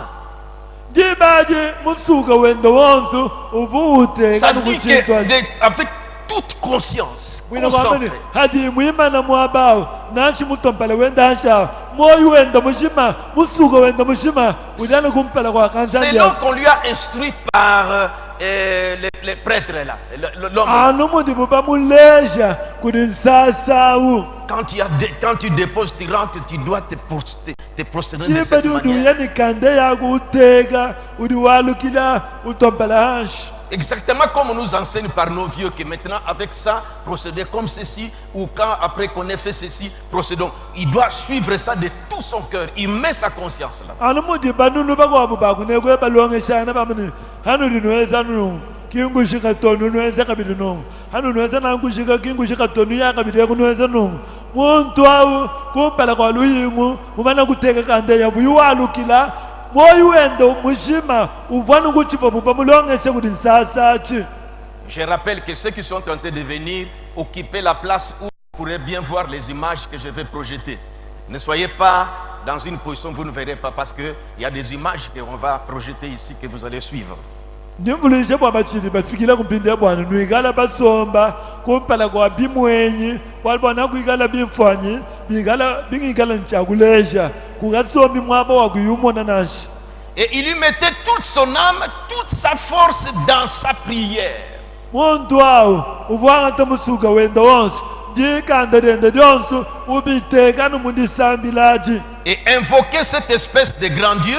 B: Jibaje musuka wenda wonsu uvute
A: Ça
B: kanu
A: dit
B: kuchitwa.
A: que avec toute conscience,
B: Wina kwamani
A: concentré.
B: hadi mwimana mwabao nashi mutompala wenda hansha moyo wenda mushima musuka wenda mushima udana kumpala kwa kanzambi
A: Selon
B: ya
A: qu'on lui a instruit par les prêtres là, l'homme.
B: anu mundi buba muleja kudinsasau
A: Quand tu déposes, tu rentres, tu dois te prosterner de
B: jiba
A: cette
B: di
A: manière.
B: uduyani kande yaku uteka udiwalukila utompala hanshi.
A: Exactement comme on nous enseigne par nos vieux que maintenant avec ça, procéder comme ceci, ou quand après qu'on ait fait ceci, procédons. Il doit suivre ça de tout son cœur. Il met sa conscience là.
B: Anu mundi banunu bakwabu bakunekwe balongeshana bamani hanu dinueza nungu. Kingushika tonu nuenza kabili nungu. Hanu nuenza nangushika kingushika tonu ya kabili kunuenza nungu. Muntu au kumpala kwa luhingu umana kuteka kande ya vuyuwalukila moyo wenda mushima uvana kuchipa mupa mulongesha kuti nsasachi.
A: Je rappelle que ceux qui sont en train de venir occuper la place où vous pourrez bien voir les images que je vais projeter. Ne soyez pas dans une position où vous ne verrez pas parce qu'il y a des images qu'on va projeter ici que vous allez suivre.
B: Ndimvulishe bwa bachili bafikila kumpinde bwana nuikala basomba kumpala kwa bimwenyi walibona kuikala bimfanyi bingikala nchakulesha kukasombi mwaba wakuyumona nashi.
A: Et il lui mettait toute son âme, toute sa force dans sa prière.
B: Muntu awo uvanga tomusuka wenda wonse dikanda dende dyonso ubiteka numundisambilaji
A: Et invoquer cette espèce de grand Dieu,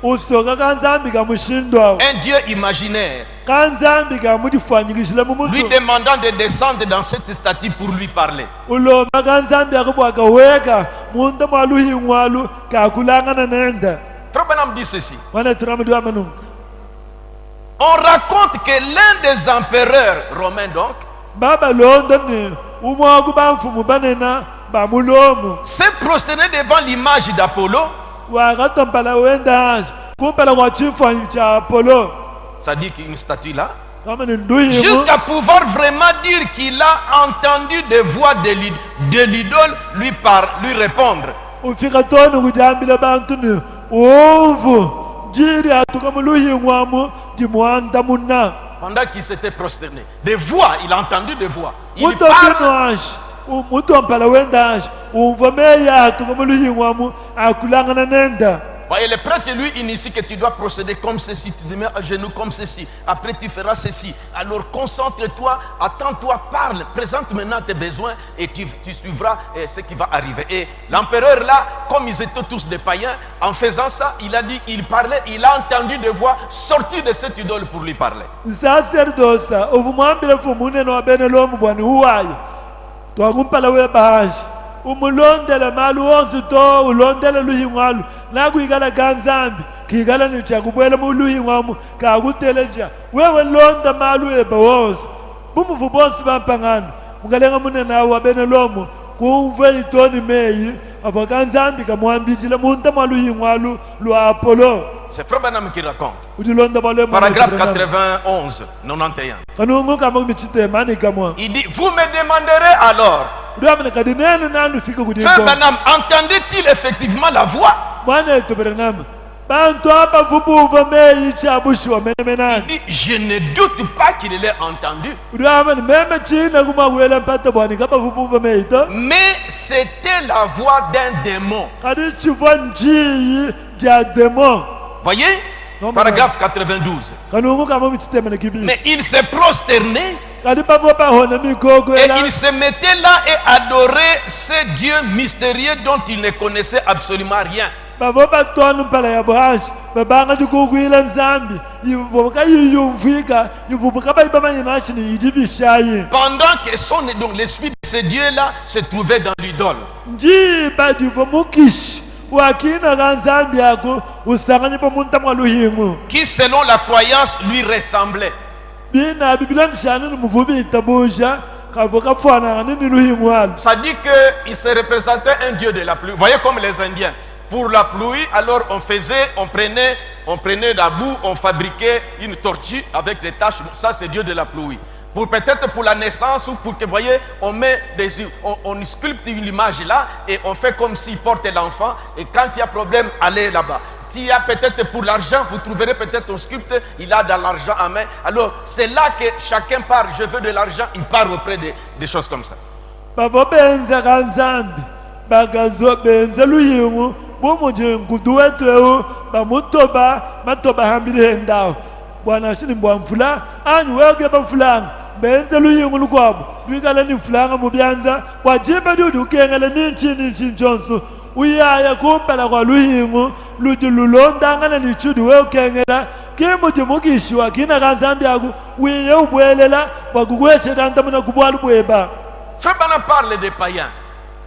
B: usoka kanzambi kamushindo awo
A: un Dieu imaginaire,
B: kanzambi kamudifanyikishila
A: lui
B: mumutu
A: demandant de descendre dans cette statue pour lui parler.
B: ulomba kanzambi akubwaka weka munda mwaluhingwalu kakulangana nenda
A: Frère Branham dit ceci.
B: wana turamudi wamanunga
A: On raconte que l'un des empereurs romains donc
B: baba londa ni umwaku bamfumu banena bamulomo
A: s'est prosterné devant l'image d'Apollo.
B: wakatompala wendanji kumpala kwa chifanyi cha Apollo
A: Ça dit qu'une statue là.
B: kama ni nduyimu
A: Jusqu'à pouvoir vraiment dire qu'il a entendu des voix de l'idole lui répondre.
B: ufika toni kujambila bantu ni uvu jiri atuka muluyingwamu jimwanda munna
A: Pendant qu'il s'était prosterné, des voix, il a entendu des voix. Il parle.
B: mutokinwashi mutompala wendanji umvomeya atuka muluyingwamu akulangana nenda.
A: Voyez, le prêtre lui initie que tu dois procéder comme ceci, tu te mets à genoux comme ceci, après tu feras ceci. Alors concentre-toi, attends-toi, parle, présente maintenant tes besoins et tu suivras ce qui va arriver. Et l'empereur là, comme ils étaient tous des païens, en faisant ça, il a dit, il parlait, il a entendu des voix sortir de cette idole pour lui parler.
B: Sacerdosa ovumwambile fumunene wa bene lomu bwani huwayo twakumpala webahaji umulondele malu wonse to ulondele luhingwalu nakuyikala kanzambi kiyikala nijakubwela muluhingwamu kakuteleja wewe londa malu eba wonse bumuvu bonse bampangano mungalenga munenawo wabene lomu kumve itoni meyi abo kanzambi kamwambijile munta mwaluhingwalu lwa Apollo.
A: C'est Frère Branham qui raconte.
B: Udilonda balwe
A: Paragraphe 91, 91.
B: kanungu kama kumichite mani kamwa
A: Il dit, vous me demanderez alors,
B: udamene kadinene nanu fika
A: Frère
B: kudinko
A: Branham, entendait-il effectivement la voix?
B: mwana eto Branham bantu apa vubuva meyi chabushwa
A: Il
B: menemenani
A: dit, je ne doute pas qu'il l'ait entendu.
B: udamene meme china kumawela mpata bwani kapa vubuva meyi to
A: Mais c'était la voix d'un démon.
B: kadi chivwa njiyi ja demo
A: Voyez?
B: Non,
A: Paragraphe 92.
B: kanungu kama kumichite mene kibi
A: Mais il s'est prosterné
B: kadi bavo bahona migogo
A: et
B: ela
A: il se mettait là et adorait ce Dieu mystérieux dont il ne connaissait absolument rien.
B: bavo batonu mpala ya bwashi babanga jikukwila nzambi yivubuka yiyumvika yivubuka bayibamanyinashini yidibishayi
A: Pendant que donc l'esprit de ce Dieu-là se trouvait dans l'idole.
B: njiba jivomukishi wakina kanzambi yako usanganyipa munta mwa luhingu
A: Qui selon la croyance lui ressemblait.
B: bina bibilanishani ni muvubi itabuja kavuka fwananga nini luhingu alu
A: Ça dit qu'il se représentait un Dieu de la pluie. Voyez comme les Indiens. Pour la pluie, alors on prenait la boue, on fabriquait une tortue avec des taches. Ça c'est Dieu de la pluie. Peut-être pour la naissance ou pour que, vous voyez, on sculpte une image là et on fait comme s'il portait l'enfant. Et quand il y a problème, allez là-bas. S'il y a peut-être pour l'argent, vous trouverez peut-être un sculpte, il a de l'argent en main. Alors c'est là que chacun part, je veux de l'argent, il part auprès des choses comme ça.
B: bavo benza kanzambi bagazo benza luhingu bumuje nkudu wetu bamutoba matoba hambili hendawo bwana shini mbwamfula anyu wege bamfulanga benza luhingu lukwabo lwikala ni mfulanga mubyanza wajiba ludi ukengele ninchi jonsu uyaya kumpala kwa luhingu ludi lulondangana ni chudi we ukengela kimuje mukishiwa kina kanzambi yaku wiye ubwelela wakukweshetanta muna kubwalu bweba.
A: Frère Branham parle des païens.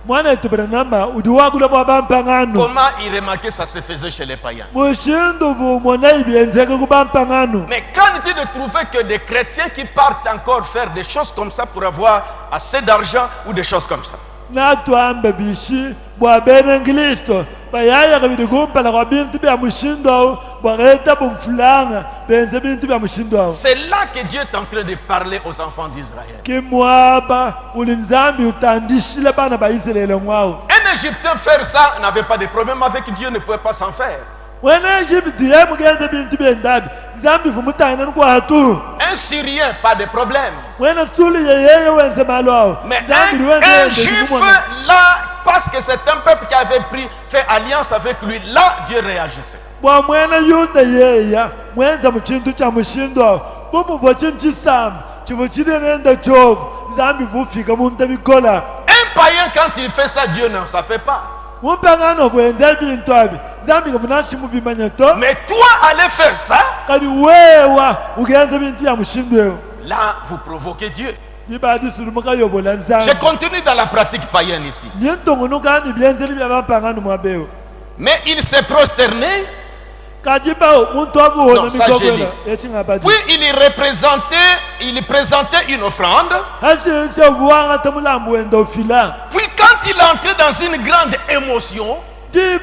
B: Mwana etu Branham udiwakula bwa bampangano
A: Comment il remarquait ça se faisait chez les païens.
B: mushindu vumona ibyenzeka ku bampangano
A: Mais quand il de trouver que des chrétiens qui partent encore faire des choses comme ça pour avoir assez d'argent ou des choses comme ça.
B: natwamba bishi bwa bene ngilisto bayaya kabidi kumpala kwa bintu bya mushindo bwareta bumfulanga benze bintu bya mushindo.
A: C'est là que Dieu est en train de parler aux enfants d'Israël.
B: Kimwaba ulinzambi utandishile bana ba Israeli ngwawo
A: Un Égyptien faire ça n'avait pas de problème avec Dieu, ne pouvait pas s'en faire.
B: wena Egypte yemugenze bintu byendabi zambi vumutana nkwatu
A: Un Syrien, pas de problème.
B: wena suli yeye wenze malo
A: Mais un Juif là, parce que c'est un peuple qui avait fait alliance avec lui, là Dieu réagissait.
B: bwa mwena yuda yeya mwenza muchintu cha mushindo bumuvo chinchisamba chivo chilinenda chovu zambi vufika munta bikola.
A: Un païen quand il fait ça, Dieu n'en ça fait pas.
B: mumpangano bwenza bintu abi zambi kamunashimu bimanyato
A: Mais toi aller faire ça,
B: kadi wewa ugenza bintu ya mushindo
A: là vous provoquez Dieu.
B: ibadi sulumuka yobola
A: Je
B: nzambi
A: continue dans la pratique païenne ici.
B: nyentongono kandi byenzeli bya bampangano mwabeo
A: Mais il s'est prosterné Non, ça j'ai dit. Puis il présentait une offrande. Puis quand il entrait dans une grande émotion, il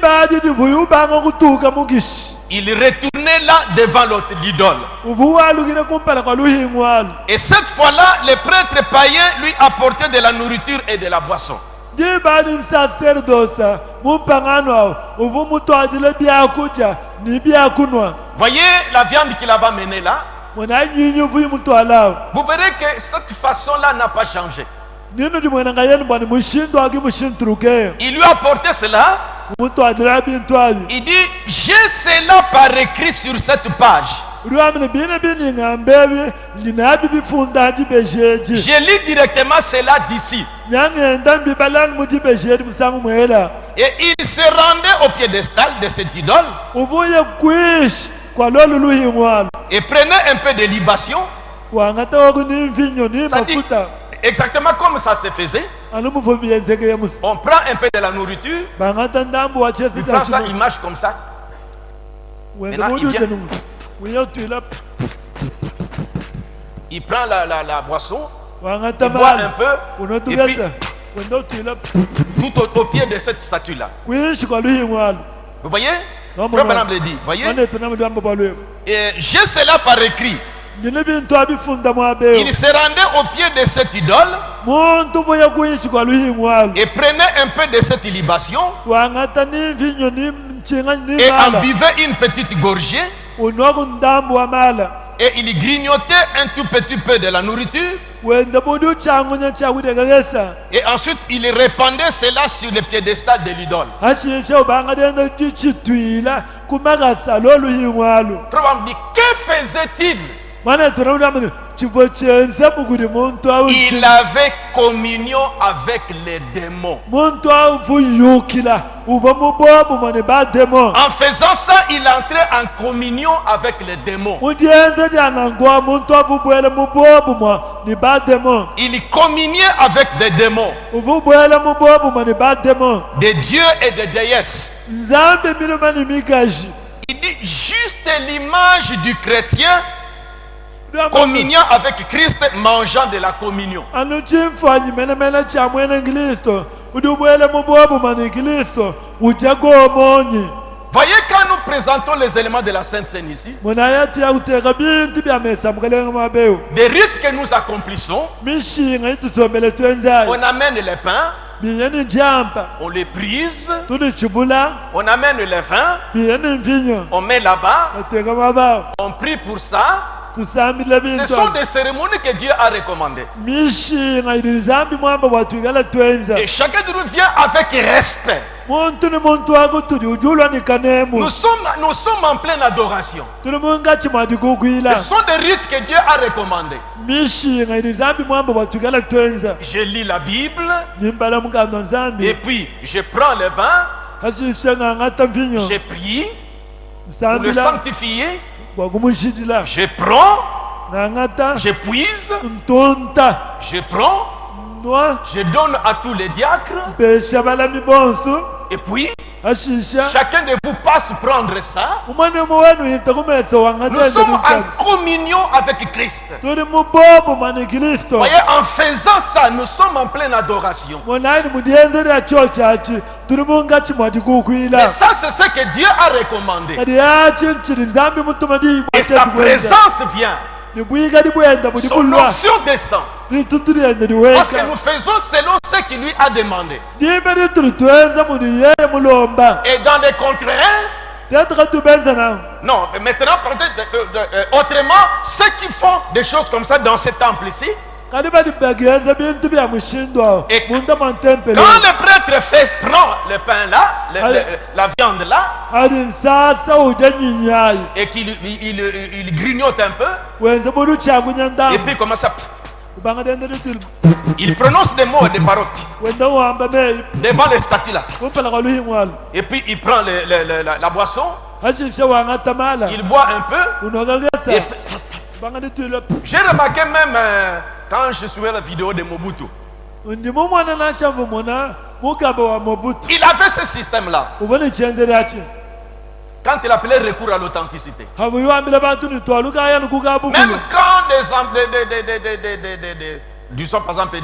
A: retournait là devant l'idole. Et cette fois-là, les prêtres païens lui apportaient de la nourriture et de la boisson. Voyez la viande qu'il avait menée là. Vous verrez que cette façon-là n'a pas changé. Il lui a apporté cela. Il dit, j'ai cela par écrit sur cette page. Je lis directement cela d'ici. Et il se rendait au piédestal de cette idole et prenait un peu de libation. Ça dit, exactement comme ça se faisait. On prend un peu de la nourriture. Il prend ça, il marche comme ça. Maintenant, il prend la boisson, il boit un peu, et puis tout au pied de cette statue-là. Vous voyez? Frère Branham le dit, voyez? Et j'ai cela par écrit. Il se rendait au pied de cette idole et prenait un peu de cette libation et en buvait une petite gorgée. Et il grignotait un tout petit peu de la nourriture. Et ensuite il répandait cela sur le piédestal de l'idole. Probablement dit, que faisait-il? Il avait communion avec les démons. En faisant ça, il entrait en communion avec les démons. Il communiait avec des démons, des dieux et des déesses. Il dit juste l'image du chrétien communiant avec Christ, mangeant de la communion. Voyez, quand nous présentons les éléments de la Sainte Seine ici, des rites que nous accomplissons, on amène les pains, on les brise, on amène les vins, on met là-bas, on prie pour ça. Ce sont des cérémonies que Dieu a recommandées. Et chacun de nous vient avec respect. Nous sommes en pleine adoration. Ce sont des rites que Dieu a recommandés. Je lis la Bible et puis je prends le vin, je prie pour le sanctifier. Je prends, je puise, je prends, je donne à tous les diacres. Et puis, chacun de vous passe prendre ça. Nous sommes en communion avec Christ. Voyez, en faisant ça, nous sommes en pleine adoration. Mais ça, c'est ce que Dieu a recommandé. Et sa présence vient. Son onction descend. Parce que nous faisons selon ce qu'il lui a demandé. Et dans les contraires, non, maintenant, autrement, ceux qui font des choses comme ça dans ce temple ici, et quand le prêtre prend le pain là, la viande là, et qu'il grignote un peu, et puis commence à... Il prononce des mots et des paroles devant les statues là. Et puis il prend la boisson, il boit un peu. Et j'ai remarqué même quand je suivais la vidéo de Mobutu, il avait ce système là. Quand il appelait recours à l'authenticité.
B: habuyiwambile bantu nitwaluka yani kukabukulo
A: Même quand disons par exemple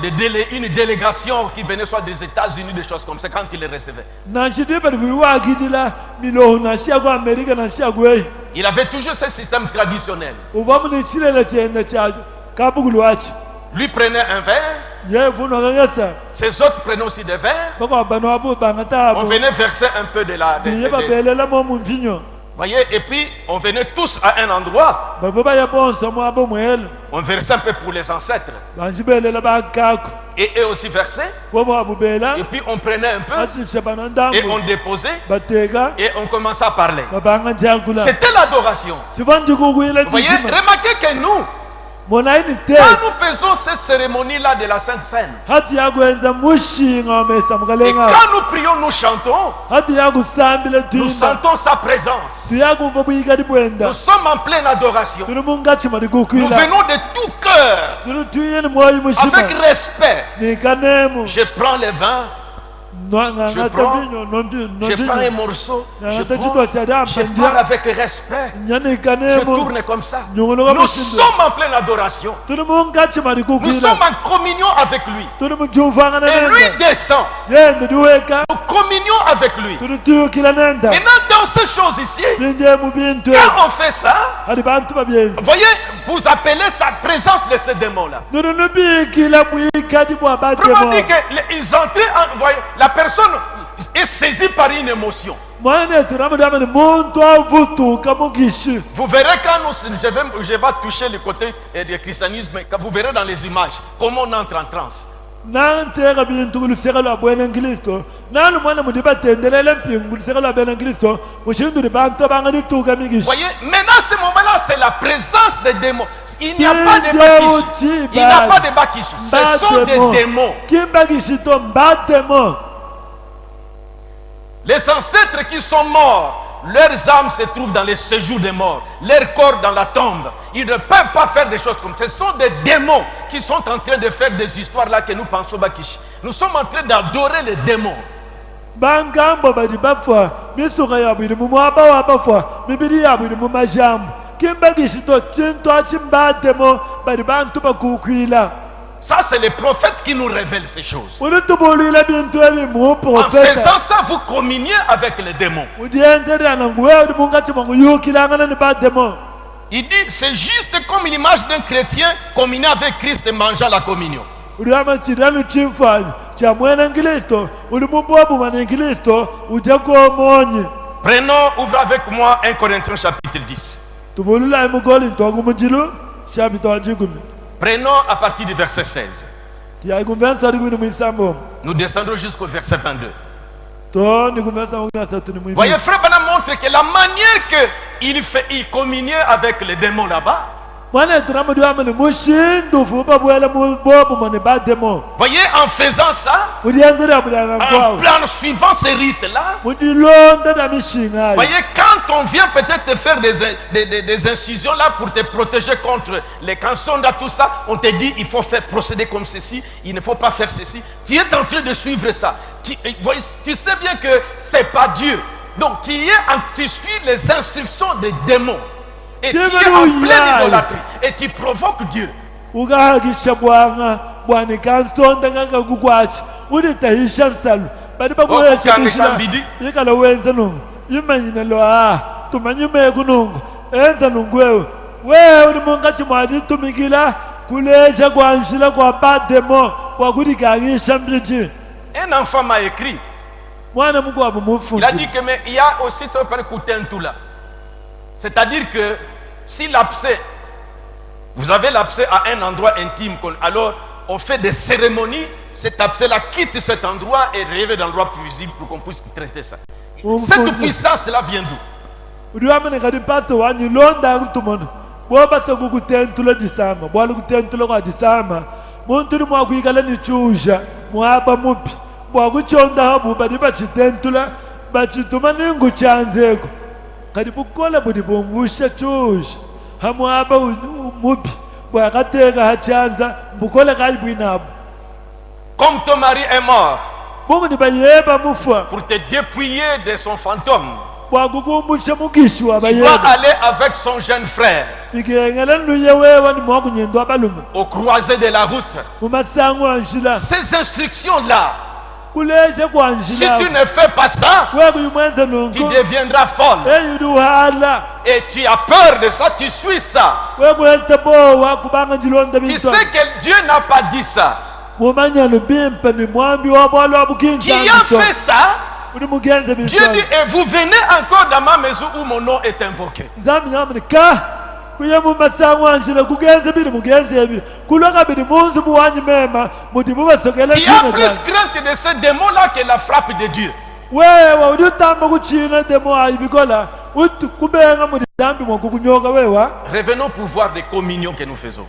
A: une délégation qui venait soit des États-Unis, des choses comme ça, quand il les recevait,
B: nanchidipa libuyiwakitila milohu nashiya ku amerika nashiya kueyi
A: il avait toujours ce système traditionnel.
B: uvamu ni chilela chene chacho kabukulo wachi
A: Lui prenait un verre,
B: ye vuno kangesa
A: ses autres prenaient aussi des verres.
B: bakwabano abu
A: On
B: bangatabo
A: venait verser un peu de la...
B: niye babelelamo mumvinyo
A: voyez, et puis on venait tous à un endroit,
B: bavo bayabonsa mwabo mwelo
A: on versait un peu pour les ancêtres,
B: banjibelela bakako
A: et eux aussi versaient,
B: bobo abubela
A: et puis on prenait un peu,
B: asifisha bano
A: et
B: ndangu
A: on déposait,
B: bateka
A: et on commençait à parler.
B: babanga njakula
A: C'était l'adoration.
B: chivanjikukwila
A: Vous voyez,
B: chishima
A: remarquez que nous,
B: monaini te
A: quand nous faisons cette cérémonie-là de la Sainte Seine,
B: hati yakwenza mushinga wamesa
A: et
B: mukalenga
A: quand nous prions, nous chantons,
B: hati yakusambila
A: nous
B: twimba
A: sentons sa présence.
B: tuyakumva buyikali bwenda
A: Nous sommes en pleine adoration.
B: tuli mungachima
A: Nous
B: likukwila
A: venons de tout cœur,
B: tuli tuyeni moyo mushima
A: avec respect.
B: nikanemu
A: Je prends le vin,
B: ngangata
A: prends-
B: vinyo
A: je prends un
B: nomvinyo
A: morceau,
B: ngangata
A: je
B: chitwa chali
A: parle
B: ampendia
A: avec respect. Je
B: nyanikanemu
A: tourne comme ça.
B: nyongoloka
A: Nous
B: mushindo
A: sommes en pleine adoration.
B: tuli mungachima
A: Nous
B: likukwila
A: sommes en communion avec lui.
B: tuli mujumfangana
A: Et lui
B: nenda
A: descend.
B: yende diweka
A: Nous communions avec lui.
B: tuli tuyukila nenda
A: Maintenant, dans ces choses ici,
B: binje mubintu
A: quand on fait ça,
B: hati bantu babyenzi
A: vous voyez, vous appelez sa présence de ces démons-là.
B: tuli nubikila buyikali bwa
A: Autrement
B: batemo
A: dit qu'ils entraient, vous voyez, la personne est saisie par une émotion.
B: mwana turamudamani muntu avutuka mugishi
A: Vous verrez quand je vais toucher le côté du christianisme, quand vous verrez dans les images comment on entre en transe.
B: nanteka bintu kuluseka lwa bwena nkristo nanu mwana mudi batendelele mpingu kuluseka lwa bwena nkristo mushinduli bantu abangalituka
A: Vous
B: migishi
A: voyez, maintenant à ce moment-là, c'est la présence des démons. Il n'y a pas de bakish. Il n'y a pas de bakish. Ce sont des démons.
B: kimbagishito mbatemo
A: Les ancêtres qui sont morts, leurs âmes se trouvent dans les séjours des morts, leur corps dans la tombe. Ils ne peuvent pas faire des choses comme ça. Ce sont des démons qui sont en train de faire des histoires là que nous pensons bakish. Nous sommes en train d'adorer les démons.
B: bangambo badi bafwa misuka yabo ili mumwaba wa bafwa mibiri yabo ili mumajambo kimbagishito chintu achimbatemo badi bantu bakukwila
A: Ça, c'est les prophètes qui nous révèlent ces choses.
B: ulitubulila bintu ebimu
A: En
B: profeta
A: faisant ça, vous communiez avec les démons.
B: udiendelana nguwe uli mungachima nguyukilangana ni batemo
A: Il dit, c'est juste comme l'image d'un chrétien communier avec Christ et mangeant la communion.
B: uli amachiranu chimfanyi cha mwena nkristo uli mubwabumana nkristo uja kuomonye
A: Prenons, ouvrez avec moi 1 Corinthiens chapitre 10.
B: tubulula imukolinto wakumujilu chapita wachikumi
A: Prenons à partir du verset 16.
B: tiyakumvensa uli kwini mwisambo
A: Nous descendrons jusqu'au verset 22.
B: to nikumvensa mukunasatuni mwibi
A: Voyez, frère Branham montre que la manière qu'il communiait avec les démons là-bas,
B: mwana turamudi wamani mushindufu babwele mubobumani batemo
A: voyez, en faisant ça,
B: mudienzela mulana
A: en
B: nkwawo
A: plan suivant ces rites-là,
B: mudilonda na mishinga ayo
A: voyez, quand on vient peut-être te faire des incisions là pour te protéger contre les cancers, là, tout ça, on te dit il faut procéder comme ceci, il ne faut pas faire ceci. Tu es en train de suivre ça. Tu sais bien que c'est pas Dieu. Donc tu suis les instructions des démons. Et tu es en pleine idolâtrie. Et tu provoques Dieu.
B: ukahakisha bwanga bwanikansonda ngakakukwachi ulitahisha nsalu bali
A: Okukangisha mbidi.
B: ikala wenza nungu imanyine lo tumanyimeko nungu enza nungu wewe uli mungachi mwalitumikila kulecha kwanshila kwa bademo kwakulikakisha mbichi
A: Un enfant m'a écrit.
B: mwana mukwabu
A: Il a
B: mufundi
A: dit que mais il y a aussi ce qu'on appelle tout là. C'est-à-dire que si l'abcès, vous avez l'abcès à un endroit intime, alors on fait des cérémonies, cet abcès-là quitte cet endroit et revient dans l'endroit paisible pour qu'on puisse traiter ça. Cette puissance-là vient d'où?
B: uliwamene kati pasto wanyi londa kutumona bwobasa kukutentula disama bwali kutentula kwa disama muntu uli mwakuikala ni chusha mwaba mupi bwakuchonda habu badi bachitentula bachituma ningu chanzeko kati bukola budi bumbusha chusha hamwaba mupi bwakateka hachanza bukola kali bwinabu
A: Comme ton mari est mort,
B: bumu ni bayeba mufwa
A: pour te dépouiller de son fantôme,
B: bwakukumbusha mukishi
A: Tu dois
B: wabayeba
A: aller avec son jeune frère
B: bigengela nluye wewa ni mwakunyendo abalume
A: au croisé de la route.
B: mumasango anjila
A: Ces instructions-là,
B: kuleje
A: si
B: kwanjila
A: tu ne fais pas ça,
B: wekuyumwenze
A: tu
B: nonko
A: deviendras folle.
B: eyuduhala
A: Et tu as peur de ça, tu suis ça.
B: wekwete bowa kubanga njilonda
A: Tu
B: bintwa
A: sais que Dieu n'a pas dit ça.
B: mumanyano bimpe ni mwambi wabwala
A: Qui a fait ça?
B: uli mugenze
A: Dieu
B: bintwa
A: dit, et vous venez encore dans ma maison où mon nom est invoqué.
B: nzambi nyamunika kuye mumasango anjila kugenze bili mugenze ebi kuloka bili munzu buwanyi mema muti mubasokele
A: Qui a plus crainte de ce démon-là que la frappe de Dieu.
B: wewa uli utamba kuchina demo ayibikola uti kubenga muti zambi mwakukunyoka wewa
A: Revenons pour voir les communions que nous faisons.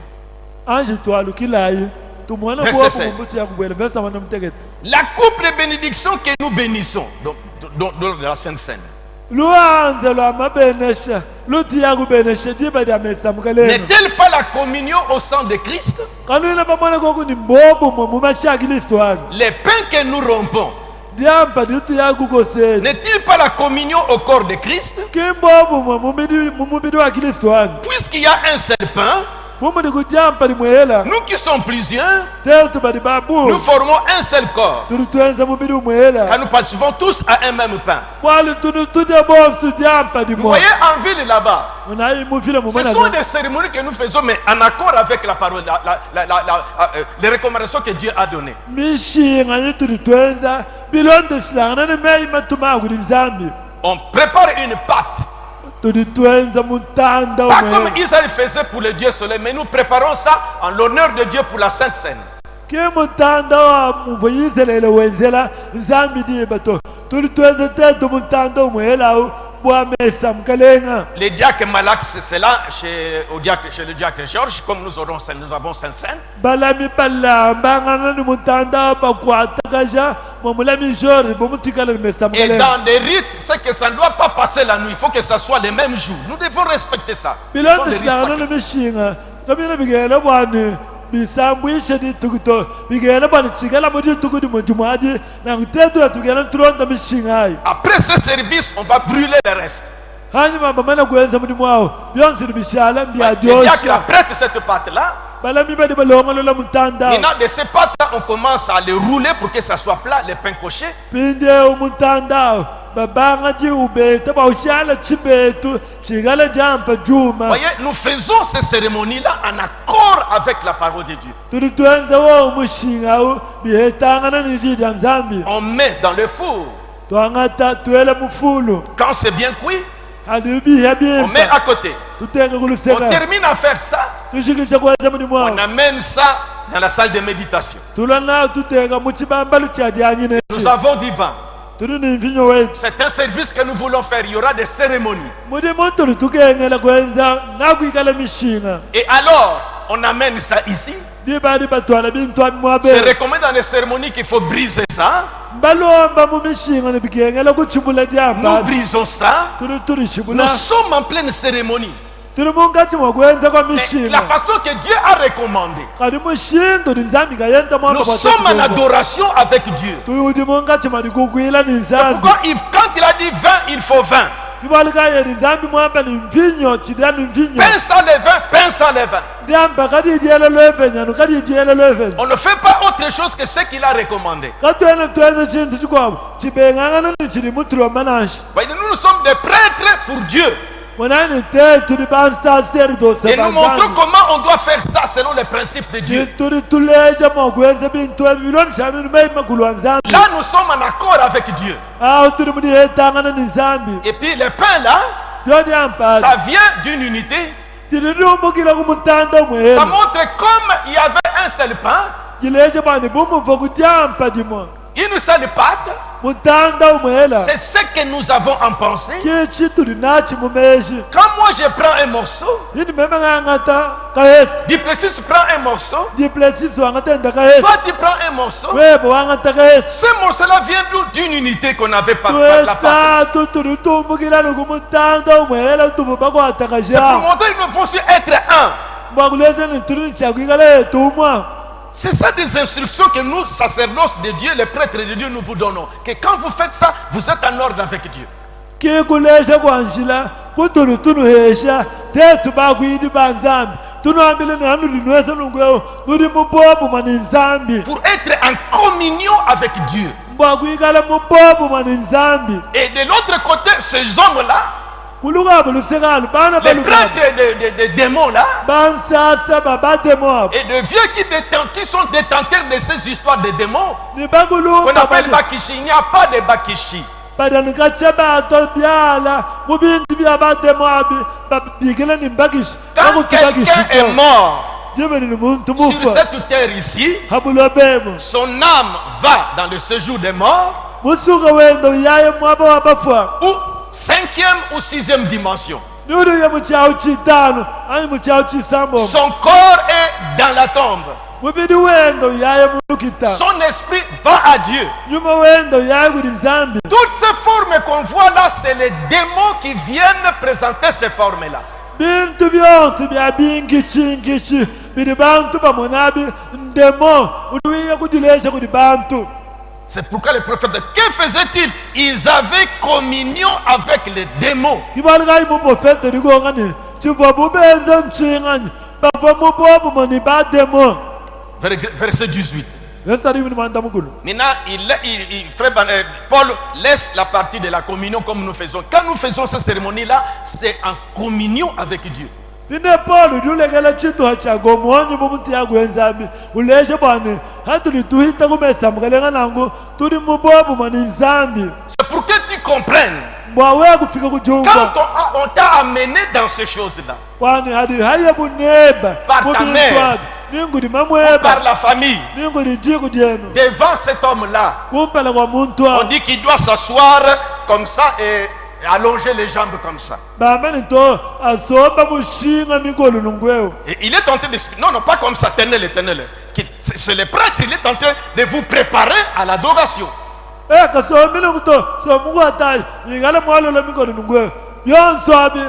B: anje twalukilayi tumwana
A: Verset
B: kuwa
A: 16.
B: kumbuti yakubwela verse wana mtekete
A: La coupe de bénédiction que nous bénissons, dans la Sainte Seine,
B: luanze lwamabenesha luti yakubenesha diba lyamesamukaleno
A: n'est-elle pas la communion au sang de Christ?
B: kanwina pamwana koku ni mbobu mwe mumashakilisto anu
A: Les pains que nous rompons,
B: dyamba ditu yakukoseni
A: n'est-il pas la communion au corps de Christ?
B: kimbobu mwe mumubili wa kilisto anu
A: Puisqu'il y a un seul pain,
B: mumudi kudyamba limwela
A: nous qui sommes plusieurs,
B: tetu bali
A: nous
B: babu
A: formons un seul corps.
B: tuli twenza mubili umwela
A: Car nous participons tous à un même pain.
B: bwali tuli tudya bonsu dyamba
A: Vous
B: limo
A: voyez en ville là-bas,
B: munayi mufile
A: ce sont
B: mumana
A: des cérémonies que nous faisons, mais en accord avec la parole, les recommandations que Dieu a données.
B: mishinga yi tuli twenza bilondo shilangana ni meyi matumaguli nzambi
A: On prépare une pâte.
B: tuli twenza mutanda
A: Pas comme
B: umwela
A: Israël faisait pour le Dieu soleil, mais nous préparons ça en l'honneur de Dieu pour la Sainte Seine.
B: ke mutanda wa muvo yizelele wenzela nzambi dibato tuli twenza tetu mutanda umwela bwamesa mukalenga
A: Les diacres Malax, c'est là, chez le diacre Georges, comme nous avons Sainte Seine.
B: balami balambangana ni mutanda bakwatakaja mwamulami jori bomutikala limesa
A: Et
B: mukalenga
A: dans des rites, c'est que ça ne doit pas passer la nuit. Il faut que ça soit les mêmes jours. Nous devons respecter ça. Ce sont
B: bilondo
A: des rites
B: shilangana
A: sacrés.
B: ni mishinga kamina bigela bwani bisambwishe ditukuto bigela bwani chikala mu dituku di mujumwaji na kutetu atugela turonda mishinga ayi
A: Après ce service, on va brûler le reste.
B: hanyuma bamana kuenza mudimu wawo byonse bishala
A: Les diacres
B: mbyajosha
A: apprêtent cette pâte-là.
B: balami badi balongolola mutanda
A: Maintenant, de ces pâtes-là, on commence à les rouler pour que ça soit plat, les pains cochés.
B: pinde umutanda babanga ji ubeta bawushala chibetu chigala jampa juma
A: Voyez, nous faisons ces cérémonies-là en accord avec la parole de Dieu.
B: tuli twenza wo mushinga u bihetangana ni jidya nzambi
A: On met dans le four.
B: twangata twele mufulu
A: Quand c'est bien cuit,
B: hadi biha
A: on met
B: bimpa
A: à côté.
B: tutenga
A: On
B: kuluseka
A: termine à faire ça.
B: tushikisha kwenza mudimu wawo
A: On amène ça dans la salle de méditation.
B: tulona tutenga muchibambalu chadyanyi
A: Nous
B: nechi
A: avons du vin.
B: tuli ni mvinyo wetu
A: C'est un service que nous voulons faire. Il y aura des cérémonies.
B: mudimu tuli tukengela kwenza nakwikala mishinga
A: Et alors, on amène ça ici.
B: dibadi batwala bintwami
A: Je
B: mwabe
A: recommande dans les cérémonies qu'il faut briser ça.
B: balomba mu mishinga ni bikengela kuchibula
A: Nous
B: dyamba
A: brisons ça.
B: tuli
A: Nous
B: tulishibula
A: sommes en pleine cérémonie.
B: tuli mungati mwa kwenza kwa
A: Mais la
B: mishinga
A: façon que Dieu a recommandé.
B: kali mushindu ni nzambi kayenda mwaka
A: Nous sommes en adoration avec Dieu.
B: tuyudi mungati mali kukwila ni nzambi
A: Pourquoi quand il a dit vin, il faut vin.
B: kibali kaye ni nzambi mwamba ni mvinyo chidya ni mvinyo
A: Pain sans le vin, pain sans le vin.
B: dyamba kadidyela lwevenya kadidyela lwevenya
A: On ne fait pas autre chose que ce qu'il a recommandé.
B: katwene twenza chintu chikwavo chibengangana ni chili mutulwa manashi
A: Voyez, nous sommes des prêtres pour Dieu.
B: mwanani te tuli bansaserdose
A: Et nous montrons comment on doit faire ça selon les principes de Dieu.
B: tuli tuleja mwakwenza bintu ebiloni shanu ni meima kulwa nzambi
A: Là, nous sommes en accord avec Dieu.
B: awo tuli mudihetangana ni nzambi
A: Et puis les pains là,
B: dyodyampali
A: ça vient d'une unité.
B: tili lumbukila kumutanda
A: Ça
B: omwela
A: montre comme il y avait un seul pain,
B: jileja bwani bumuva kudyampa dimo
A: une seule pâte.
B: mutanda omwela
A: C'est ce que nous avons en pensée.
B: kichi tuli nachi mumeshi
A: Quand moi je prends un morceau,
B: yini meme ngangata kahesi
A: Duplessis prend un morceau,
B: diplesisi wangatenda kahesi
A: toi tu prends un morceau.
B: webo wangata kahesi
A: Ce morceau-là vient d'une unité qu'on avait pas par la pâte.
B: twesatu tuli tumbukilani kumutanda omwela tuvu bakwata
A: C'est pour
B: kasha
A: montrer que nous pouvons être un.
B: mwakulezeni tuli nichakwikala etumwa
A: C'est ça des instructions que nous, sacerdoces de Dieu, les prêtres de Dieu, nous vous donnons. Que quand vous faites ça, vous êtes en ordre avec Dieu.
B: ke kulesha kwanjila kutulu tunu hesha tetu bakwidi banzambi tunu ambile ni anu linwesa nungweo nuri mubobu mani nzambi
A: pour être en communion avec Dieu.
B: mbakwikala mubobu mani nzambi
A: Et de l'autre côté, ces hommes-là,
B: kulukabu lusekalu bana
A: les
B: balukabu
A: prêtres de démons-là,
B: bansasa babademo
A: et de vieux qui sont détenteurs de ces histoires de démons,
B: ni
A: qu'on appelle
B: bakulumba
A: Bakishi. Il n'y a pas de Bakishi.
B: badanikacha bato byala mubintu byabademo abi babigela ni mbakishi
A: Quand quelqu'un est mort
B: jebe ni muntu
A: sur
B: mufa
A: cette terre ici,
B: habulobemo
A: son âme va dans le séjour des morts,
B: musuka wendo yaye mwaba wabafa
A: ou 5e ou 6e dimension.
B: nuru ya muchao chitano ani muchao chisambo
A: Son corps est dans la tombe.
B: mubidi wendo yaye mulukita
A: Son esprit va à Dieu.
B: nyuma wendo yaye kuri nzambi
A: Toutes ces formes qu'on voit là, c'est les démons qui viennent présenter ces formes-là.
B: bintu byonse bya bingichi biri bantu bamonabi ndemo uduwiye kudilesha kuri bantu
A: C'est pourquoi les prophètes, que faisaient-ils? Ils avaient communion avec les démons.
B: kibalikayi muprofete likongani chiva bubenze nchingani bava mubobu mani bademo
A: Verset 18.
B: esariwini manda mukulu
A: Maintenant, frère Paul laisse la partie de la communion comme nous faisons. Quand nous faisons cette cérémonie-là, c'est en communion avec Dieu.
B: ine polo liulekela chituha chako muonyi mumuti yaku enzambi uleshe bwane hatuli tuhita kumesamukelenga nangu tuli mubobu mani nzambi
A: C'est pour que tu comprennes.
B: mbwawe kufika
A: Quand
B: kujumba
A: on t'a amené dans ces choses-là,
B: bwane hadi haye buneba
A: Par ta mère.
B: ningudi
A: par
B: mamweba
A: la famille,
B: ningudi jiku dyenu
A: devant cet homme-là,
B: kumpela kwa muntu
A: on dit qu'il doit s'asseoir comme ça et allonger les jambes comme ça.
B: bamani to asomba mushinga mikolo nungweo
A: Et il est en train de... Non, non, pas comme ça, tenez-le. C'est le prêtre, il est en train de vous préparer à l'adoration.
B: kasomile kuto somukwatayi ingala mwalola mikolo nungweo yonswabi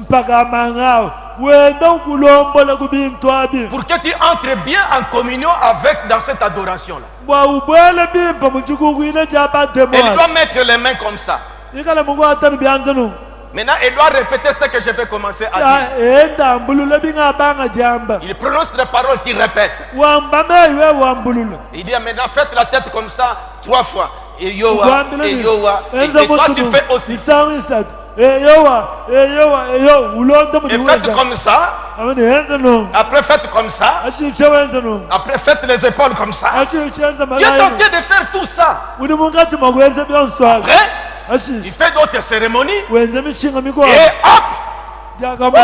B: mpaka mangao wenda ukulombola kubintu abi
A: Pour que tu entres bien en communion avec dans cette adoration-là.
B: bwa ubwele bimpa muchikukwile
A: Et il
B: chabatemo
A: doit mettre les mains comme ça.
B: ikala mukwatani byanzanu
A: Maintenant, il doit répéter ce que je vais commencer à dire.
B: endambulula bingabanga jamba
A: Il prononce les paroles, il répète.
B: wambameyiwe wambulula
A: Il dit maintenant faites la tête comme ça 3 fois. Et yowa,
B: Ugambile
A: et
B: ni-
A: yowa. Et
B: enza
A: toi tu
B: mutumu
A: fais aussi.
B: isangu isatu eyowa eyo ulonda
A: Et faites comme ça.
B: amani enza no
A: Après faites comme ça.
B: ashishe wenza no
A: Après faites les épaules comme ça.
B: ashishe enza
A: Tu es
B: malayi
A: tenté de faire tout ça.
B: uli mungati makwenza byonswabi
A: Après, il
B: ashishe
A: fait d'autres cérémonies.
B: wenza mishinga mikolo
A: Et hop,
B: jakama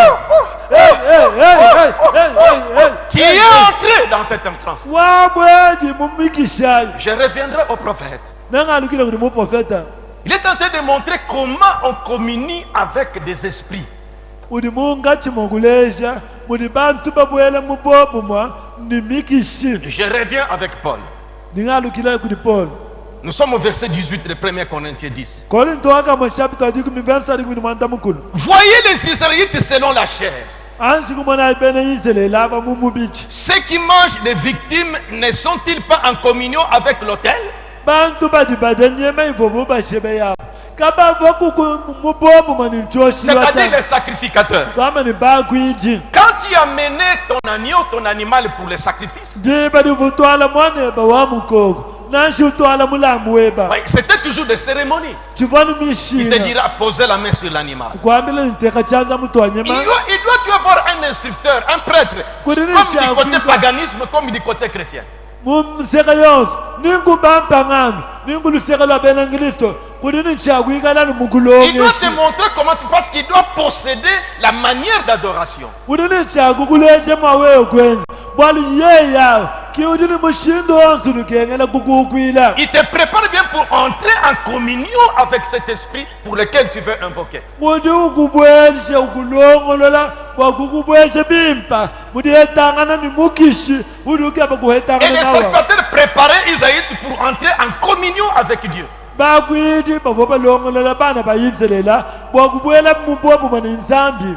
A: tu es entré dans cette trance.
B: wabweji mumikishayi
A: Je reviendrai au prophète.
B: nangalukile kuti muprofeta
A: Il est en train de montrer comment on communie avec des esprits.
B: uli mungati mokulesha muli bantu babwele mubobu mwa nimikishi
A: Je reviens avec Paul.
B: ningalukile kuti Paul
A: Nous sommes au verset 18 de 1 Corinthiens 10.
B: korinto akama chapter dikumi verse dikumi mwanda mukulu
A: Voyez les Israélites selon la chair.
B: ansi kumona ibene yisele lava mumubichi
A: Ceux qui mangent les victimes ne sont-ils pas en communion avec l'autel?
B: bantu badibade nyema ivovo bashebe yabo kabava kuku mubobu mani nchoshilwa
A: C'est-à-dire
B: ta
A: les sacrificateurs.
B: kama ni bakwiji
A: Quand tu as mené ton agneau, ton animal pour les sacrifices,
B: ndiba divutwala mwaneba wa mukoko nanshi utwala mulambu weba
A: ouais, c'était toujours des cérémonies.
B: chivanu
A: Il te
B: mishina
A: dira poser la main sur l'animal.
B: kwambile niteka chanza mutu
A: Il
B: wanyema
A: doit y avoir un instructeur, un prêtre, comme
B: Kuri
A: du
B: nisha
A: côté
B: kuika.
A: paganisme, comme du côté chrétien.
B: mumseka yonse ningubampangano ninguluseka lwa benangilisto kuti nichakuikalani
A: Il doit
B: mukulongeshi
A: te montrer comment tu... Parce qu'il doit posséder la manière d'adoration.
B: kuti nichakukulenje mwaweyo kwenza bwalu yeyawo kiuti ni mushindo wonse lukengela kukukwila
A: Il te prépare bien pour entrer en communion avec cet esprit pour lequel tu veux invoquer.
B: kuti ukubwelshe ukulongolola wakukubwelshe bimpa kuti hetangana ni mukishi kuti ukeba
A: Et
B: kuhetangana
A: les
B: nawa
A: sacrificateurs préparaient Isaïe pour entrer en communion avec Dieu.
B: bakwiti bavo balongolola bana bayiselela bwakubwela mubobu mani nzambi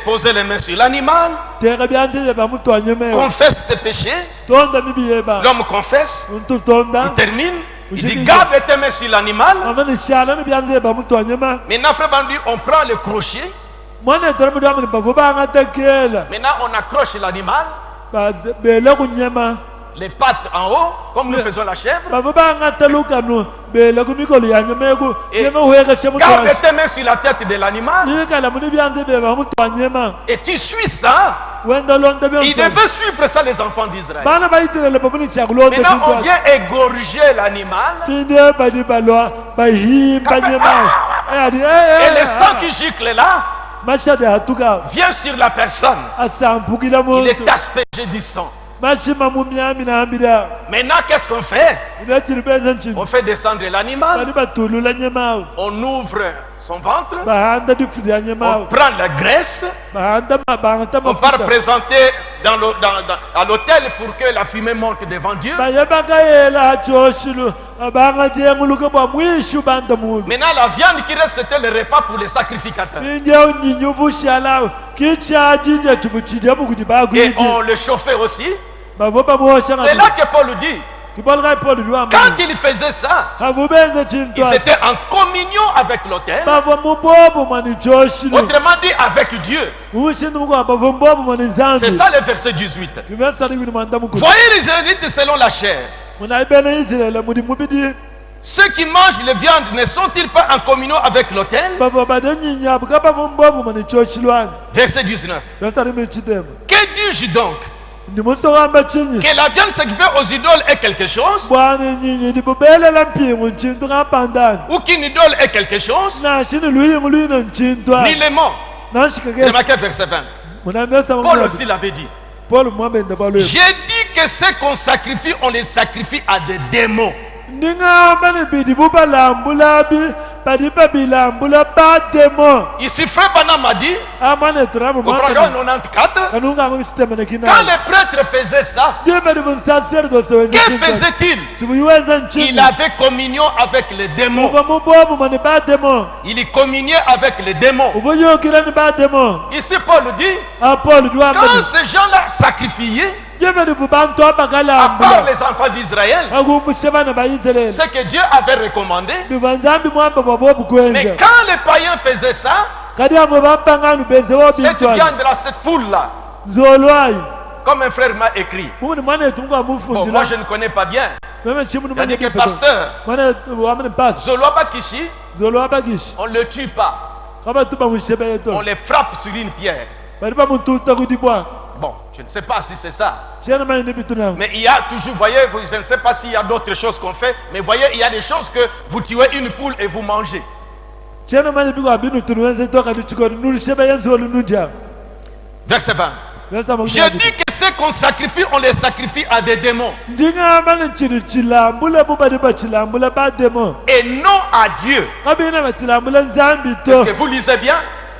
A: Poser les mains sur l'animal,
B: teka byandile bamutwanyemeo
A: confesse tes péchés.
B: tonda mibiyeba
A: L'homme confesse,
B: untu tonda
A: il termine, Il dit garde tes mains sur l'animal.
B: amani shala ni byanze ba mutu wanyama
A: Maintenant, frère Bandi, on prend le crochet.
B: mwana tara mudu amani bavo banga tekela
A: Maintenant, on accroche l'animal,
B: bela kunyama
A: les pattes en haut, comme nous faisons la chèvre.
B: bavo banga talukanu bela kumikolo yanyama ego
A: Et
B: yema huega shemutu
A: garde tes mains sur la tête de l'animal.
B: yikala muni byanze be ba mutu wanyama
A: Et tu suis ça.
B: wenda londa
A: Il
B: byanze
A: devait suivre ça, les enfants d'Israël.
B: bana bayitirele babuni chakulonda
A: Maintenant, on vient égorger l'animal.
B: pinde badi balwa bahimba nyama
A: Et le sang qui gicle là
B: mashade hatuka
A: vient sur la personne.
B: asampukila
A: Il
B: muntu
A: est aspergé du sang.
B: mashima mumyami nambira
A: Maintenant, qu'est-ce qu'on fait?
B: inachiri benza nchintu
A: On fait descendre l'animal.
B: bali batulula nyama
A: On ouvre son ventre.
B: bahanda difudu ya
A: On
B: nyama
A: prend la graisse.
B: bahanda
A: On va
B: mafuta
A: représenter à l'autel pour que la fumée monte devant Dieu.
B: bayebakayela achoshilu abanga jenguluka bwa mwishu banda mulu
A: Maintenant, la viande qui reste, c'était le repas pour les sacrificateurs.
B: inje unyinyuvu shala kichajinja chibuchija bukuti
A: Et
B: bagwiji
A: on le chauffait aussi.
B: bavo bamoshanga
A: C'est là que Paul dit,
B: kibolga polu lwa
A: quand il faisait ça,
B: havubenze chintu
A: ils étaient en communion avec l'autel.
B: bavo mubobo mani choshilu
A: Autrement dit, avec Dieu.
B: ushindu mukwa bavo mbobo mani zambi
A: C'est ça le verset 18.
B: kivesari bini manda mukulu
A: Voyez les Israélites selon la chair.
B: munaibene israela mudi mubidi
A: Ceux qui mangent les viandes ne sont-ils pas en communion avec l'autel?
B: bavo badenyinya buka bavo mbobo mani choshilwani
A: Verset 19.
B: vesari michitema
A: Que dis-je donc?
B: ndimusogamba chinyi
A: Que la viande sacrifiée aux idoles est quelque chose?
B: bwana nyinyi ndibubelela mpingu nchintu kapandani
A: Ou qu'une idole est quelque chose?
B: nashini luyingu luyina nchintu
A: Ni les mots.
B: nashikakesi
A: Remarquez verset 20.
B: munamesa
A: Paul aussi l'avait dit.
B: paul mwambenda balwe
A: J'ai dit que ceux qu'on sacrifie, on les sacrifie à des démons.
B: ndingamba nibidi bubalambulabi badi babilambula bademo
A: Ici, frère Banam a dit,
B: amane turamu
A: au paragraphe 94,
B: kanunga mwishitemene
A: quand
B: kina
A: les prêtres faisaient ça,
B: dibedi bunsacerdoce wenza
A: que faisait-il?
B: chibuyiwenza
A: Il
B: nchinyi
A: avait communion avec les démons.
B: uva mubobu mani bademo
A: Il y communiait avec les démons.
B: uvuyukira ni bademo
A: Ici, Paul dit,
B: apolo
A: quand
B: liwambani
A: ces gens-là sacrifiaient,
B: jibedi vubantu
A: à part
B: abakalambula
A: les enfants d'Israël,
B: akumbushe bana baisraeli
A: ce que Dieu avait recommandé,
B: bivanzambi mwamba babobu kwenza
A: mais quand les païens faisaient ça,
B: kadi avo bapanganu benze
A: cette
B: wobintwali
A: viande-là, cette poule-là,
B: nzolwayi
A: comme un frère m'a écrit,
B: muni mwanetu mungu
A: bon, moi
B: amufundila
A: je ne connais pas bien,
B: meme chimuni
A: il a dit que pasteur,
B: mwanetu wamene pasi
A: Zoloba Kishi,
B: nzolwa bakishi
A: on ne le tue pas,
B: kabatu
A: on
B: bamushebeyeto
A: les frappe sur une pierre.
B: bali bamututa kuti bwa
A: Bon, je ne sais pas si c'est ça,
B: chena mani nibitunamo
A: mais il y a toujours, voyez, je ne sais pas s'il y a d'autres choses qu'on fait, mais voyez, il y a des choses que vous tuez une poule et vous mangez.
B: chena mani biko abinu tunuwenze toka lichikoni nulishebeye nzolu nunja
A: Verset 20. Je dis que ceux qu'on sacrifie, on les sacrifie à des démons
B: ndingamba ni chili chilambula bubali bachilambula bademo
A: et non à Dieu.
B: kabina bachilambula nzambi
A: Est-ce
B: to
A: que vous lisez bien?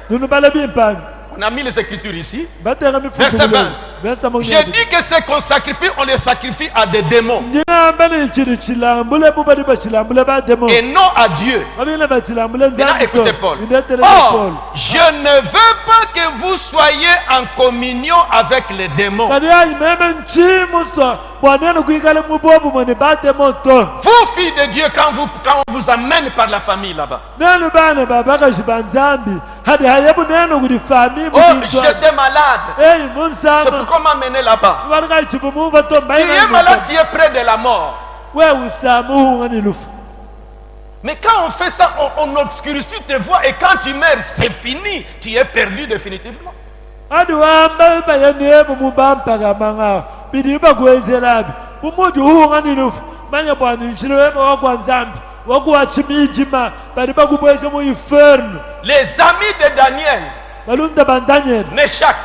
B: nunu bala bimpani
A: On a mis les écritures ici.
B: bateka
A: Verset 20.
B: mifutu
A: J'ai dit que ceux qu'on sacrifie, on les sacrifie à des démons
B: ndingamba ni chili chilambula bubali bachilambula bademo
A: et non à Dieu.
B: kabina bachilambula
A: Maintenant,
B: nzambi to
A: écoutez Paul.
B: indetere
A: Or,
B: Paul
A: je ne veux pas que vous soyez en communion avec les démons.
B: kadi ayi meme nchimuso bwanenu kuikale mubobu mwene bademo to
A: Vous, filles de Dieu, quand on vous amène par la famille là-bas.
B: nenu bana babakashi banzambi hadi hayebu nenu kuti fami
A: Oh, j'étais malade.
B: eyi
A: C'est
B: munsama
A: pourquoi on m'a amené là-bas.
B: barikayi chipumuva to
A: Tu es malade, tu es près de la mort.
B: we usama uhungani lufu
A: Mais quand on fait ça, on obscurcit tes voix et quand tu meurs, c'est fini. Tu es perdu définitivement.
B: hadi wamba bayenebo mubampakamanga bidi bakwezelabi umuji uhungani lufu manya bwana nshilowema wakwanzambi wakuwachimijima badi bakubweze mu inferno
A: Les amis de Daniel,
B: balunda bandanyeni
A: Meshach,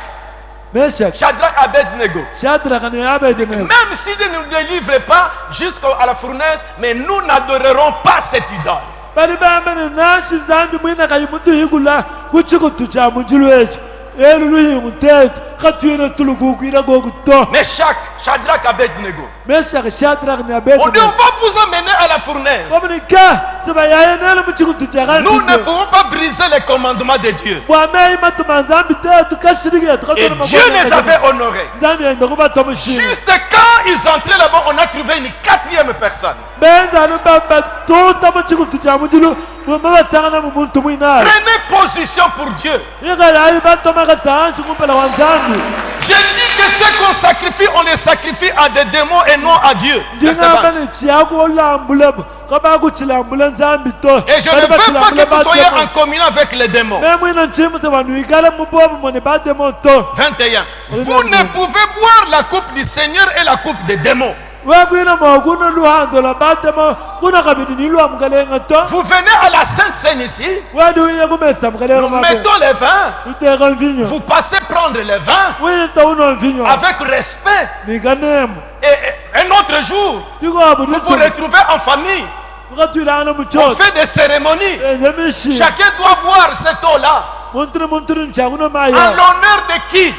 B: meshaki
A: Shadrach, Abednego,
B: shadraka ni abednego
A: même s'ils ne nous délivrent pas jusqu'à la fournaise, mais nous n'adorerons pas cette idole.
B: bali bamene nashi nzambi mwina kayimutu hikula kuchikutu cha munjilu echi elu luhingu tetu katwire tulugukwira gokuto
A: Meshach, Shadrach, Abednego.
B: Meshach, Shadrach na
A: On dit,
B: Abednego
A: on va vous emmener à la fournaise.
B: bamunika sebayayenele muchikutu chakati
A: Nous ne pouvons pas briser les commandements de Dieu.
B: bwamei matumazambi tetu kashirikira
A: Et Dieu les avait honorés.
B: zambi yenda kuba tomushima
A: Juste quand ils entraient là-bas, on a trouvé une quatrième personne.
B: benza nubamba tuta muchikutu cha mujilu bwamabasangana mu muntu mwinali
A: Prenez position pour Dieu.
B: ikalayi batomakatahanshi kumpela wanzambi
A: Je dis que ce qu'on sacrifie, on les sacrifie à des démons et non à Dieu.
B: ndingamba ni chiyakuolambulabo kabakuchilambula nzambi to
A: Et je ne veux pas que vous soyez en communion avec les démons.
B: memwina nchimuse vanhu ikale mubobo mone bademo to
A: 21. Vous ne pouvez boire la coupe du Seigneur et la coupe des démons.
B: wekwina mokuno luhanzo lwa bademo kuna kabidi nilwamukalenga to
A: Vous venez à la Sainte Seine ici,
B: wadi uye kumesa mukalenga
A: nous
B: mabo
A: mettons les vins,
B: uteka mvinyo
A: vous passez prendre les vins
B: wita uno mvinyo
A: avec respect.
B: nikanemo
A: Et un autre jour,
B: ndikoabo
A: vous vous retrouvez en famille.
B: ukatwilana
A: On
B: muchoto
A: fait des cérémonies.
B: enzemishi
A: Chacun doit boire cette eau-là.
B: muntuni nchakuno
A: En
B: maya
A: l'honneur de qui?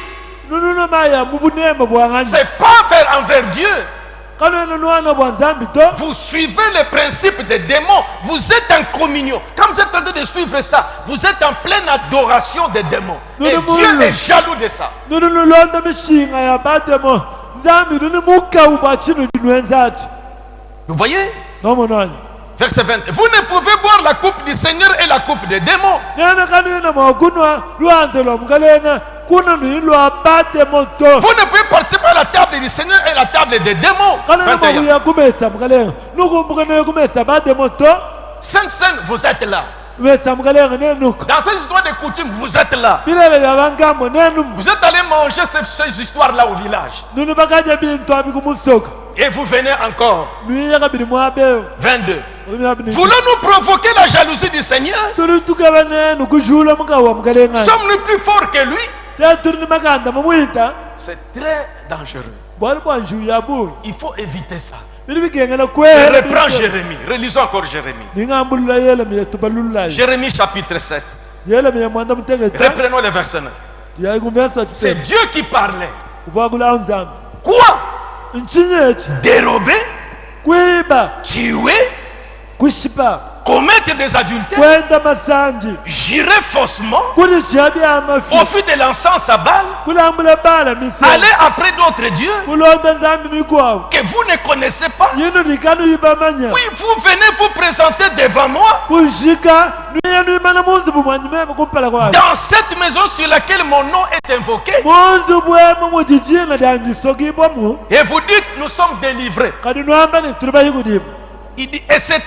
B: nununo maya mubunema bwanganya
A: C'est pas envers Dieu.
B: kanoena nuana bwa nzambi to
A: Vous suivez les principes des démons. Vous êtes en communion. Quand vous êtes en train de suivre ça, vous êtes en pleine adoration des démons. Et Dieu est jaloux de ça.
B: nunulonda mishinga ya bademo nzambi nuni mukawu bwa chino chinwenzati
A: Vous voyez?
B: nomonanya
A: Verset 20. Vous ne pouvez boire la coupe du Seigneur et la coupe des démons.
B: nene kanuena mwakunwa luhanzo lwa mukalenga kuna nuni lwa bademo to
A: Vous ne pouvez participer à la table du Seigneur et la table des démons.
B: kanene
A: 21.
B: mwakuya kumesa mukalenga nukumbuka naye kumesa bademo to
A: Sainte Seine, vous êtes là.
B: mesa mukalenga nenuka
A: Dans ces histoires de coutumes, vous êtes là.
B: bilebe bya bangambo nenum
A: Vous êtes allé manger ces histoires-là au village.
B: nuni bakaja bintu abi kumusoka
A: Et vous venez encore.
B: nuiya kabili mwabeo
A: 22. Voulons-nous provoquer la jalousie du Seigneur?
B: tuli tukaba nenu kujula mukawa mukalenga
A: Sommes-nous plus forts que lui?
B: te tuli ni makanda mumwita
A: C'est très dangereux.
B: bwali bwanjuya buli
A: Il faut éviter ça.
B: bili bigengela
A: Je
B: kwela
A: reprends Jérémie. Relisons encore Jérémie.
B: ningambulula yelemiye tubalululayo
A: Jérémie chapitre 7.
B: yelemiye mwanda mutegeta
A: Reprenons le verset 9.
B: yayi kumversa
A: C'est
B: titema
A: Dieu qui parlait.
B: kuvakulawo nzambi
A: Quoi?
B: nchinyechi
A: Dérober,
B: kwiba
A: tuer,
B: kushipa
A: commettre des adultères,
B: kwenda masanji
A: jurer faussement,
B: kuli chiya byamafi
A: offrir de l'encens à Baal,
B: kulambula bala mise
A: aller après d'autres dieux
B: kulonda nzambi mikwawo
A: que vous ne connaissez pas.
B: yinu likanu yibamanya
A: Oui, vous venez vous présenter devant moi
B: kushika nuyenu imana munzi bumwanyi meme kumpela kwayo
A: dans cette maison sur laquelle mon nom est invoqué
B: munzi bwemu mujijina lyanjisogibwamu
A: et vous dites nous sommes délivrés.
B: kadi nwambani tuli bayikudimu
A: Il dit, et c'est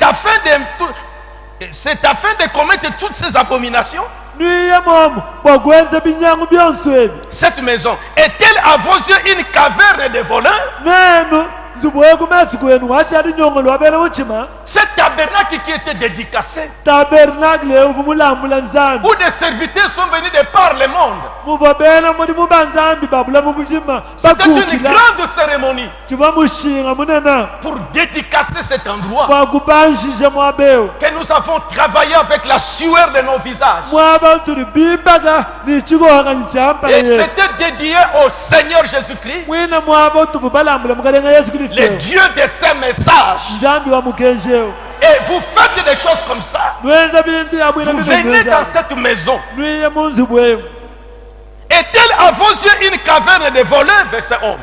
A: afin de commettre toutes ces abominations.
B: niye momu bwagwenza binyangu byonso ebi
A: Cette maison est-elle à vos yeux une caverne de voleurs?
B: nenu nzibwegu mesi kwenu washali nyongo lwabele buchima
A: Cet tabernacle qui était dédicacé,
B: tabernakle uvu mulambula nzambi
A: où des serviteurs sont venus de par le monde.
B: muvabela muli mubanzambi babula mu buchima
A: C'était une
B: bakukila
A: grande cérémonie
B: chiva mushinga munena
A: pour dédicacer cet endroit
B: bwakubanjisha mwabeo
A: que nous avons travaillé avec la sueur de nos visages.
B: mwaba tuli bimbaga nichikohaka
A: Et
B: nchampalaye
A: c'était dédié au Seigneur Jésus-Christ,
B: mwina mwaba tuvu balambula mukalenga yesu
A: le
B: kristo
A: Dieu de ces messages.
B: nzambi wa mukenjeo
A: Et vous faites des choses comme ça.
B: nwenza bintu yabwina
A: Vous venez dans cette maison.
B: nwiye munzi bwemu
A: Est-elle à vos yeux une caverne de voleurs? Verset 11.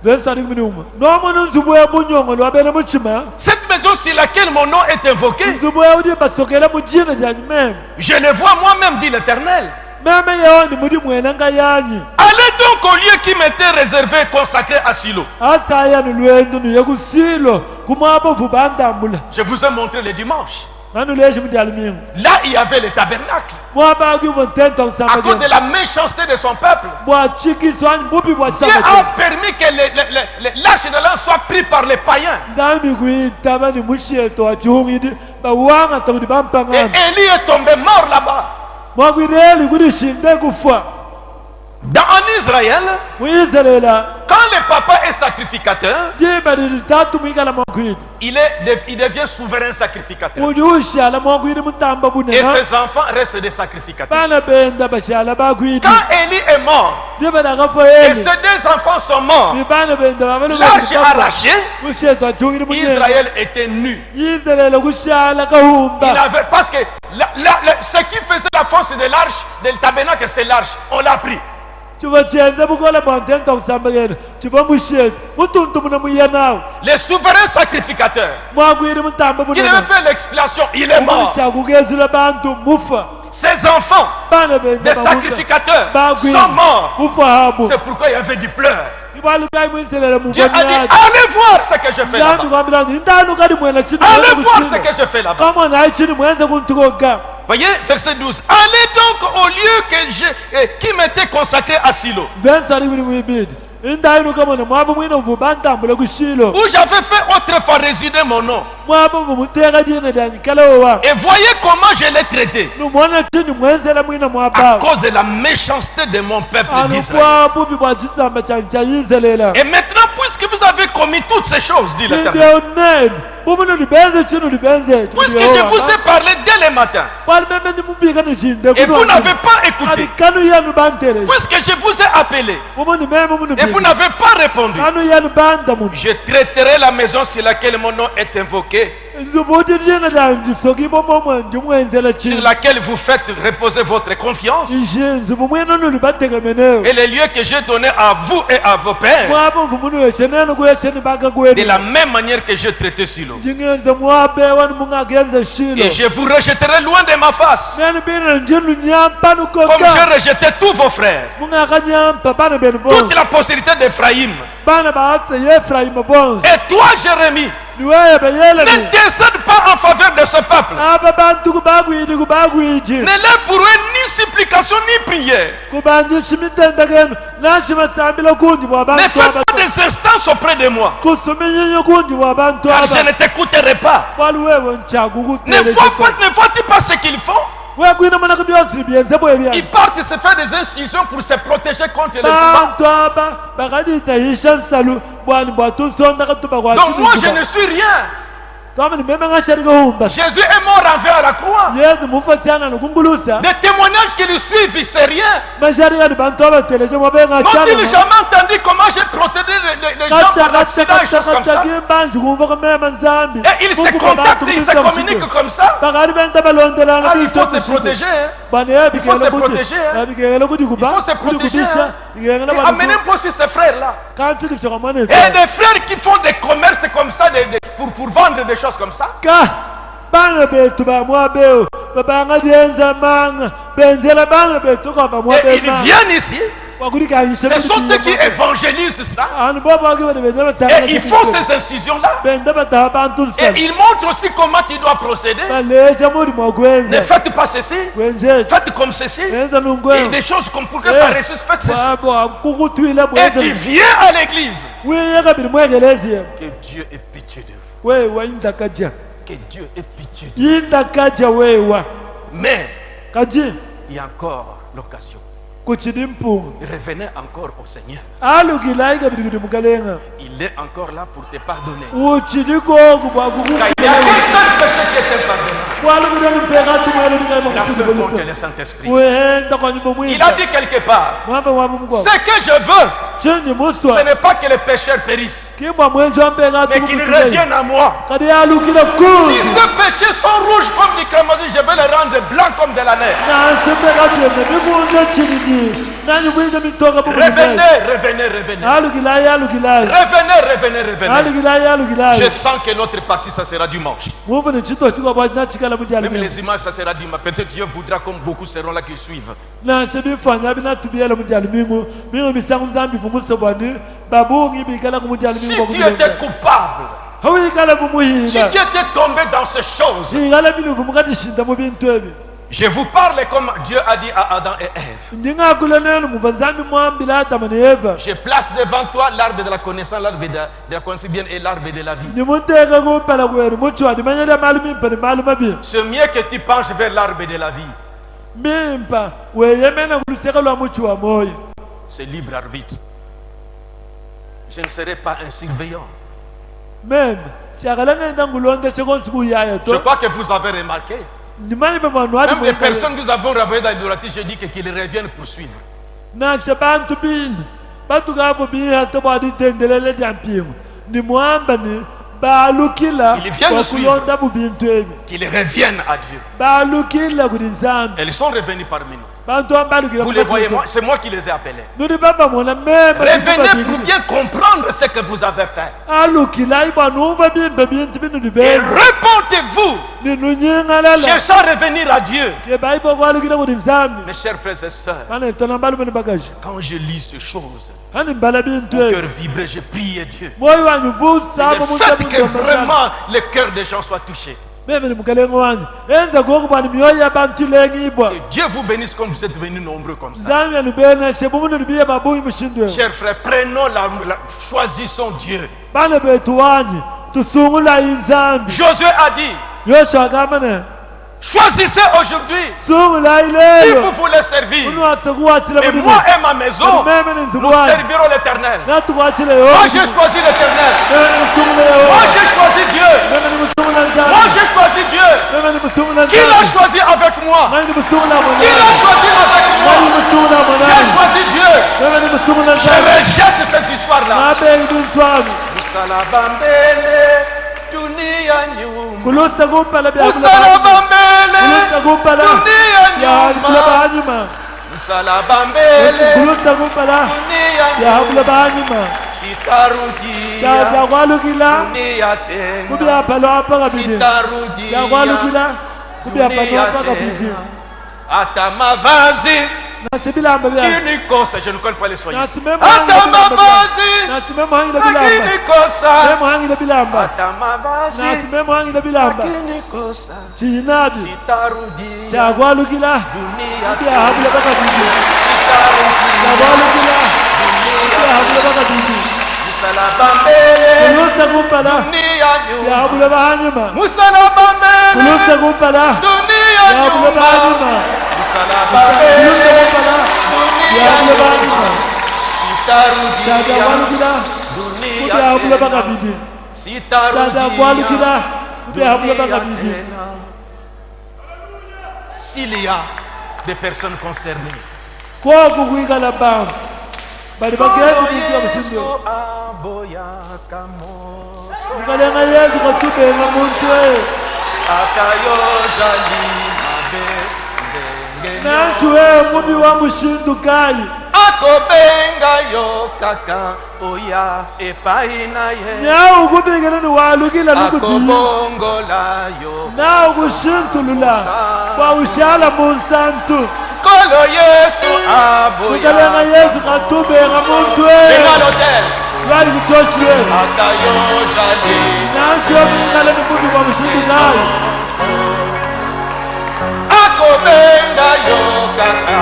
B: vesitali kuminuma nomuna nzi bwemu nyongo lwabele muchima
A: Cette maison sur laquelle mon nom est invoqué,
B: nzi bwemu di basokela mujina lyanyu meme
A: je le vois moi-même, dit l'Éternel.
B: meme yewoni mudi mwenanga yanyi
A: Allez donc au lieu qui m'était réservé, consacré à Silo.
B: asayanu lwendu nuye kusilo kumwabovu bandambula
A: Je vous ai montré le dimanche.
B: nanu leshi mudyali mingu
A: Là, il y avait le tabernacle.
B: mwabakivo ntenta
A: À cause
B: kusamba
A: de la méchanceté de son peuple,
B: bwachikiswanyi bupi bwa
A: Dieu
B: chama
A: a permis que l'arche de l'an soit pris par les païens.
B: nzambi kuitaba ni musheto wa chihungidi bawanga takuti
A: Et
B: bampangana
A: Élie est tombé mort là-bas.
B: mwakwireli kuti shinde kufa
A: En Israël,
B: muisraela
A: Quand le papa est sacrificateur,
B: jeba ritatu mwikala mwakwidi
A: il devient souverain sacrificateur.
B: udi ushala mwakwidi mutamba
A: Et
B: bunena
A: ses enfants restent des sacrificateurs.
B: bana benda bashala bakwidi
A: Quand Élie est mort,
B: jeba nakafo
A: et
B: eli
A: ses deux enfants sont morts,
B: bana benda babana
A: l'arche arrachée,
B: usheto achungiri munyeni
A: Israël était nu.
B: Israel kushala
A: Il
B: kahumba
A: avait, parce que ce qui faisait la force de l'arche, del tabernacle, c'est l'arche. On l'a pris.
B: chiva chenze bukola mwantenta kusambakela chiva musheto mutuntu muna muyanawo
A: Les souverains sacrificateurs,
B: mwakwidi mutamba
A: il avait
B: bunena
A: fait l'expiation, il est mort.
B: chakukezula bantu mufa
A: Ses enfants,
B: bana benda
A: des sacrificateurs,
B: bakwidi
A: sont morts.
B: kufa habo
A: C'est pourquoi il y avait du pleur.
B: ibalukai mwiselela
A: Dieu a dit,
B: mubonyati
A: allez voir ce que je fais là-bas.
B: ndandukambirani indanu kadi mwena chini
A: Allez voir ce que je fais là-bas.
B: kama nayi chini mwenze kuntukoga
A: Voyez, verset 12. Allez donc au lieu qui m'était consacré à Silo,
B: vensi ari buri mwibidi indayinu kamona mwaba mwina mvu bantambule kushilo
A: où j'avais fait autrefois résider mon nom.
B: mwaba mvu muteka dina danyi kalawowa
A: Et voyez comment je l'ai traité.
B: numwona chini mwenzela mwina
A: À
B: mwabawo
A: cause de la méchanceté de mon peuple
B: anu
A: d'Israël.
B: kwa bubi bwa chisamba chani cha Israela
A: Et maintenant, puisque vous avez commis toutes ces choses, dit l'Éternel,
B: ndio nene bumunu libenze chini libenze
A: puisque je vous ai parlé dès le matin,
B: pali meme ndimubika nichinde
A: et vous n'avez pas écouté,
B: ali kanu yanu bantele
A: puisque je vous ai appelé,
B: bumunu meme munu
A: et vous n'avez pas répondu,
B: kanu yanu banda munu
A: je traiterai la maison sur laquelle mon nom est invoqué,
B: nzubuti dina danji soki bomomwe ndimwenzela
A: sur
B: chini
A: laquelle vous faites reposer votre confiance,
B: ishenzi bumwena nulu bategemeneyo
A: et les lieux que j'ai donnés à vous et à vos pères,
B: mwaba mvumunu yeshenene kuyesheni baka
A: de
B: kwenu
A: la même manière que j'ai traité Silo.
B: njingenze mwabewa nimungagenze shilo
A: Et je vous rejetterai loin de ma face,
B: neni bina njinu nyampa
A: comme
B: nukoka
A: j'ai rejeté tous vos frères.
B: mungakanyampa bana benu
A: Toute
B: bonse
A: la postérité d'Ephraïm.
B: bana baase yefrayima bonse
A: Et toi, Jérémie,
B: niweye beyeleni
A: n'intercède pas en faveur de ce peuple.
B: aba bantu kubakwidi kubakwiji
A: Ne leur pour eux ni supplication ni prière.
B: kubanjisha imitenda kenu nashimasambila kunji bwa
A: Ne
B: bantu
A: faites
B: aba
A: pas des instances auprès de moi,
B: kusuminyinyo kunji bwa bantu
A: car je
B: aba
A: ne t'écouterai pas.
B: wali wewe
A: Ne
B: nchakukutele
A: vois-tu pas ce qu'ils font?
B: wekwina manaka byose byenze bwebya
A: Ils partent se faire des incisions pour se protéger contre les combats.
B: bantu aba bakaditahisha nsalu bwani bwatunsonda katuba
A: Donc moi, je ne suis rien.
B: twamani meme ngasharika humba
A: Jésus est mort envers à la croix.
B: yesu mufa tyana nokungulusa
A: Des témoignages qui le suivent, c'est rien.
B: masharika ni bantu abateleje mwabenga
A: N'ont-ils jamais entendu comment j'ai protégé les gens par l'accident et choses comme ça?
B: kimbanji kumva kamema nzambi
A: Et ils se contactent, ils se communiquent comme ça.
B: bakali benta balondelana
A: Ah, il faut te protéger. Hein.
B: bani
A: Il faut se protéger, hein.
B: abikele kuti kuba
A: Il faut se protéger, hein.
B: ikengela
A: Et amenez aussi ces frères-là.
B: kamfikisha kamane
A: Et des frères qui font des commerces comme ça pour vendre des choses comme ça.
B: ka bana betu bamwabeo babanga dienza manga benzela bana betu kwa
A: Et
B: bamwabe
A: ils viennent ici.
B: wakulikanyisha
A: Ce sont eux qui évangélisent ça.
B: anu baba wake bana benzela
A: Et ils font ces incisions-là.
B: benda bata bantu
A: Et
B: nsala
A: ils montrent aussi comment tu dois procéder.
B: baleja muri
A: Ne
B: mwagwenza
A: faites pas ceci.
B: gwenje
A: Faites comme ceci.
B: enza
A: Et
B: nungwe
A: des choses comme pour que ça ressuscite. Faites ceci.
B: baba kukutwila
A: Et tu
B: bwenza
A: viens à l'église.
B: wiye kabiri mwegelezi
A: Que Dieu ait pitié de vous.
B: wewa indakaja
A: Que Dieu ait pitié de vous.
B: indakaja wewa
A: Mais
B: kaji
A: il y a encore l'occasion.
B: kuchidi mpunga
A: Revenez encore au Seigneur.
B: alukilai kabiri kuti mukalenga
A: Il est encore là pour te pardonner.
B: uchidi koku
A: Car il n'y a qu'un seul péché qui est impardonnable.
B: kwalukudani mpekati mwelelikaima
A: La seule compte est
B: kuchidi
A: le Saint-Esprit.
B: wehenda kwa nyumba
A: Il a
B: mwinga
A: dit quelque part,
B: mwamba wabu mkwako
A: ce que je veux,
B: chenji
A: ce
B: muswa
A: n'est pas que les pécheurs périssent,
B: kimwa mwenzi wa mpekati
A: mais qu'ils
B: kukutulei
A: reviennent à moi.
B: kadi alukila
A: Si
B: kuzi
A: ces péchés sont rouges comme du cramoisi, je vais les rendre blancs comme de la neige.
B: nansi mpekati yene mikunja chiniji nani mwinja mitoka
A: Revenez, revenez, revenez.
B: alukilai alukilai
A: Revenez, revenez, revenez.
B: alukilai
A: Je
B: alukilai
A: sens que l'autre partie, ça sera dimanche.
B: muvu ni chito chikwa bwa chinachikala
A: Même
B: mujalimi
A: les images, ça sera dimanche. Peut-être Dieu voudra, comme beaucoup seront là qui suivent.
B: nansi bifanya binatubiyela mujalimingu mingu misangu nzambi vumusobwani babungi bikala
A: Si
B: kumujalimingu
A: tu étais coupable,
B: hawikala
A: si
B: vumuhila
A: tu étais tombé dans ces choses,
B: ikala binu vumukatishinda mu bintu ebi
A: je vous parle comme Dieu a dit à Adam et Ève.
B: ndingakula nenu muva nzambi mwambila adama ni eva
A: Je place devant toi l'arbre de la connaissance, l'arbre de la connaissance bien et l'arbre de la vie.
B: ndimuteka kumpala kwenu muchwa ndimanyela malu mimpa ni malu mabi
A: C'est mieux que tu penches vers l'arbre de la vie.
B: mimpa weyemena kuluseka lwa muchwa moyo
A: C'est libre arbitre. je ne serai pas un surveillant.
B: Même, Tiagalanga Ngulonda Second Bouya.
A: Je crois que vous avez remarqué. Même les personnes que nous avons renvoyées dans l'idolâtrie, je dis qu'ils reviennent pour suivre. Ils viennent suivre. Qu'ils reviennent à Dieu. Elles sont revenues parmi nous. Vous les voyez, c'est moi qui les ai appelés. Revenez pour bien comprendre ce que vous avez fait. Et répondez-vous. Cherchez à revenir à Dieu. Mes chers frères et sœurs, quand je lis ces choses, mon cœur vibre, je prie Dieu. C'est le fait que vraiment le cœur des gens soit touché. Que Dieu vous bénisse comme vous êtes venus nombreux comme ça. Chers frères, choisissons Dieu. Josué a dit, choisissez aujourd'hui qui vous voulez servir. Et moi et ma maison, nous servirons l'Éternel. Moi j'ai choisi l'Éternel. Moi j'ai choisi Dieu. Moi j'ai choisi Dieu. Qui l'a choisi avec moi? Qui l'a choisi avec moi? J'ai choisi Dieu. Je rejette cette histoire-là. Je ne connais pas les soignants. S'il y a des personnes concernées, akobenga yo kaka oya epai na ye akobongola yo kolo Yesu aboya venez à l'hôtel akayo jali akobenga yo kaka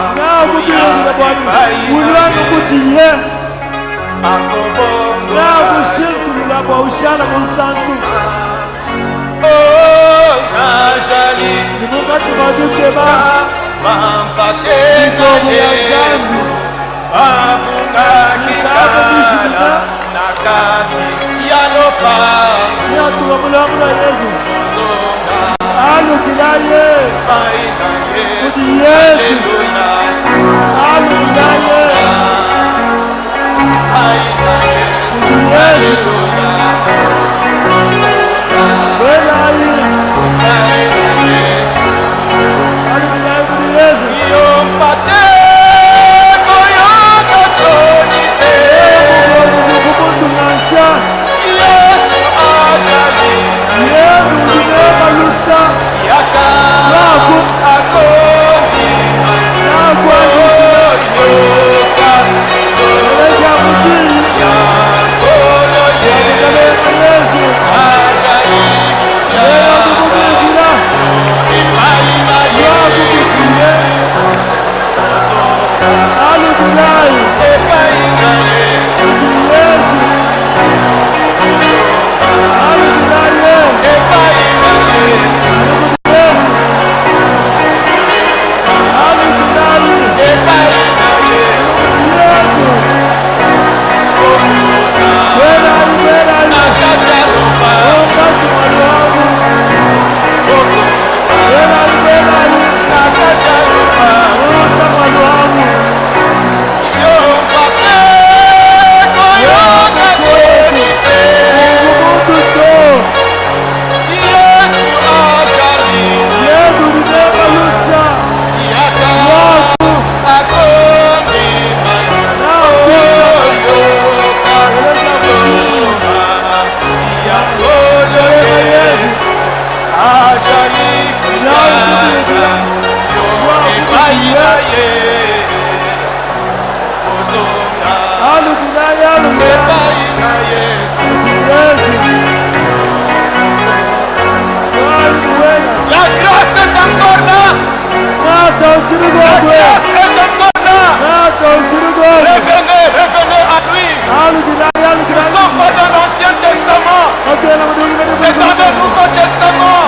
A: ye. Ozonga.
B: alugilaya alugilaya
A: Epai na Yesu. La grâce est encore là. La grâce est encore là. Revenez, revenez à lui. Nous ne sommes pas dans l'Ancien Testament. C'est dans le Nouveau Testament.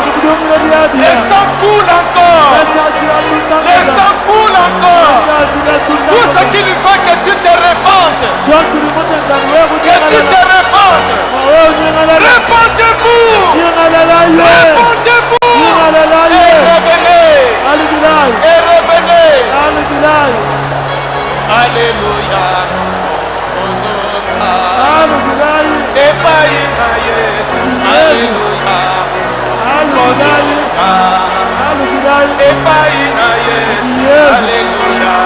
A: Le sang coule encore. Le sang coule encore. Tout ce qu'il veut que tu te répandes. Que tu te répandes. Répandez-vous. Répandez-vous. Et revenez. Et revenez. Alléluia. Epai na Yesu. Alléluia. Epai na Yesu. Alléluia.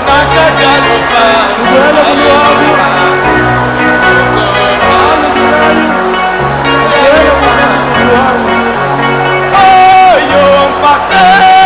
A: Nakajaloka. Alléluia. Oh, yon pater.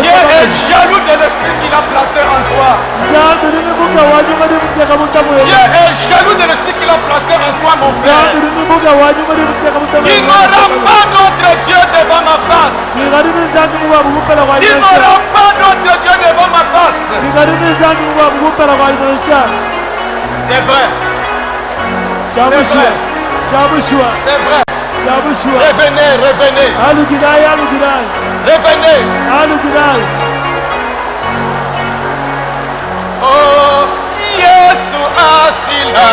A: Dieu est jaloux de l'esprit qu'il a placé en toi. Dieu est jaloux de l'esprit qu'il a placé en toi, mon frère. Tu n'auras pas d'autre Dieu devant ma face. Tu n'auras pas d'autre Dieu devant ma face. C'est vrai. C'est vrai. C'est vrai. Revenez, revenez. Revenez. Oh, Yesu asila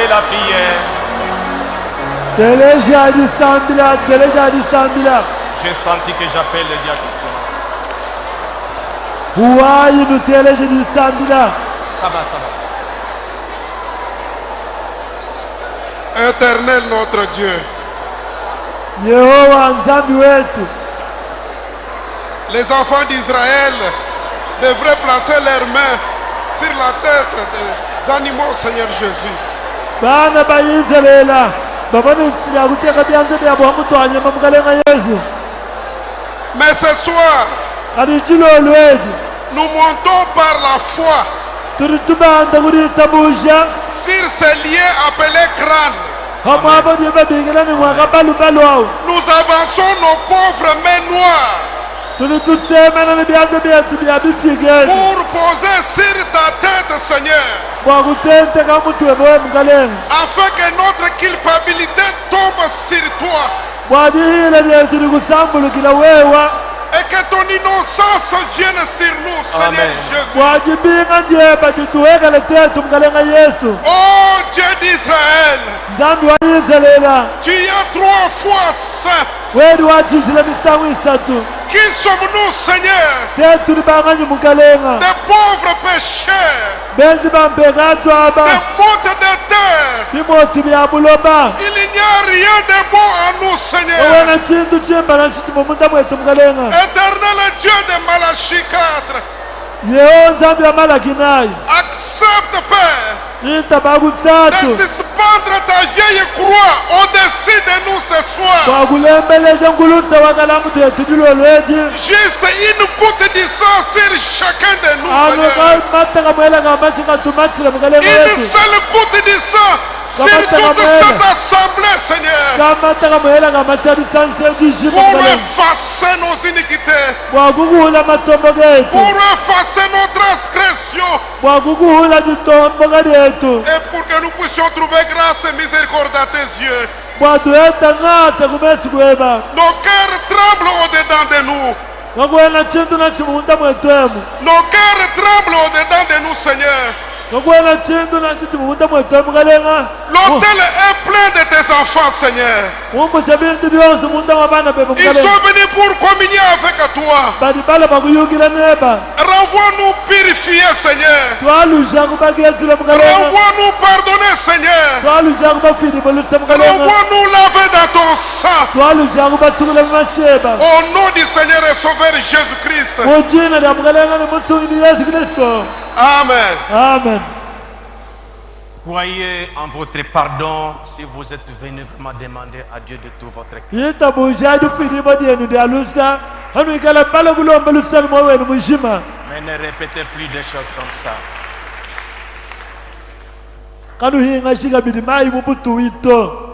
A: la prière.
B: Teleja di sambila.
A: J'ai senti que j'appelle le diacono.
B: Huwayi nu teleja di sambila.
A: Ça va, ça va.
C: Éternel notre Dieu,
B: Yehova nzambi wetu.
C: les enfants d'Israël devraient placer leurs mains sur la tête des animaux, Seigneur Jésus.
B: Bana ba Israela babani yakuteka byanze byabo hamutwanya mamukalenga Yesu.
C: Mais ce soir,
B: Kati chilolweji
C: nous montons par la foi
B: turi tubanda kuritabusha
C: sur ces lieux appelés crânes.
B: hamwabo dyebabikilani mwakabalubalu awu.
C: Nous avançons nos pauvres mains noires
B: Turi tusemana ni byanze byetu byabifigeni
C: pour poser sur ta tête, Seigneur,
B: bwakutenteka mutwe bowe mukalenga
C: afin que notre culpabilité tombe sur toi
B: bwadihile lyetu likusambulukila wewa
C: et que ton innocence vienne sur nous, Seigneur
A: Amen.
C: Jésus.
B: bwajibinga njeba tituwekele tetu mukalenga Yesu.
C: Oh Dieu d'Israël,
B: Nzambi wa Israela
C: tu es 3 fois saint.
B: wedi wachishila misango isatu.
C: Qui sommes-nous, Seigneur?
B: Tetu libanganyi mukalenga
C: Des pauvres pécheurs,
B: benji bampekatu aba
C: des mottes de terre.
B: bimoti bya buloba.
C: Il n'y a rien de bon en nous, Seigneur.
B: owena chintu chimbala nchitimo munda mwetu mukalenga.
C: Éternel Dieu de Malachie 4,
B: Yeho nzambi ya Malaki nayi
C: accepte, Père,
B: ita
C: de
B: bakutatu
C: suspendre ta vieille croix au-dessus de nous ce soir.
B: bwakulembelesha nkulusa wakalamu tetu dilolweji
C: Juste une goutte de sang sur chacun de nous,
B: ano
C: Seigneur.
B: mataka mwelanga mashika tumatile mukalenga
C: Une
B: yetu.
C: seule goutte de sang sur toute cette assemblée, Seigneur,
B: kamataka mwelanga mashabisanshe dishima
C: pour
B: mukalenga
C: effacer nos iniquités,
B: bwakukuhula matombo getu
C: pour effacer nos transgressions,
B: bwakukuhula ditomboga lyetu
C: et pour que nous puissions trouver grâce et miséricorde à tes yeux.
B: bwatueta ng'ate kumesi kweba
C: Nos cœurs tremblent au-dedans de nous.
B: kakuwena chintu nachimunda mwetwemu
C: Nos cœurs tremblent au-dedans de nous, Seigneur.
B: kakuwena chintu nachimunda mwetwemu kalenga
C: L'autel est plein de tes enfants, Seigneur.
B: umbucha bintu byonse munda mwa bana bebe
C: Ils
B: mukalenga
C: sont venus pour communier avec toi.
B: bali bala bakuyukila neba
C: Renvoie-nous purifier, Seigneur.
B: twalusha kubagezile mukalenga
C: Renvoie-nous pardonner, Seigneur.
B: twalusha kubafilibolisa mukalenga
C: Renvoie-nous laver dans ton sang.
B: twalusha kubasukula mumasheba
C: Au nom du Seigneur et Sauveur Jésus-Christ.
B: mujina lya mukalenga ni musungini Yesu Kristo.
C: Amen.
B: Amen.
A: Croyez en votre pardon si vous êtes venu vraiment demander à Dieu de tout votre cœur.
B: yitabusha dufilibo dyenu dyalusa hanu ikala pala kulomba lusani mwa wenu mushima
A: Mais ne répétez plus des choses comme ça.
B: kanu hinga shika bidi mayi mubutu wito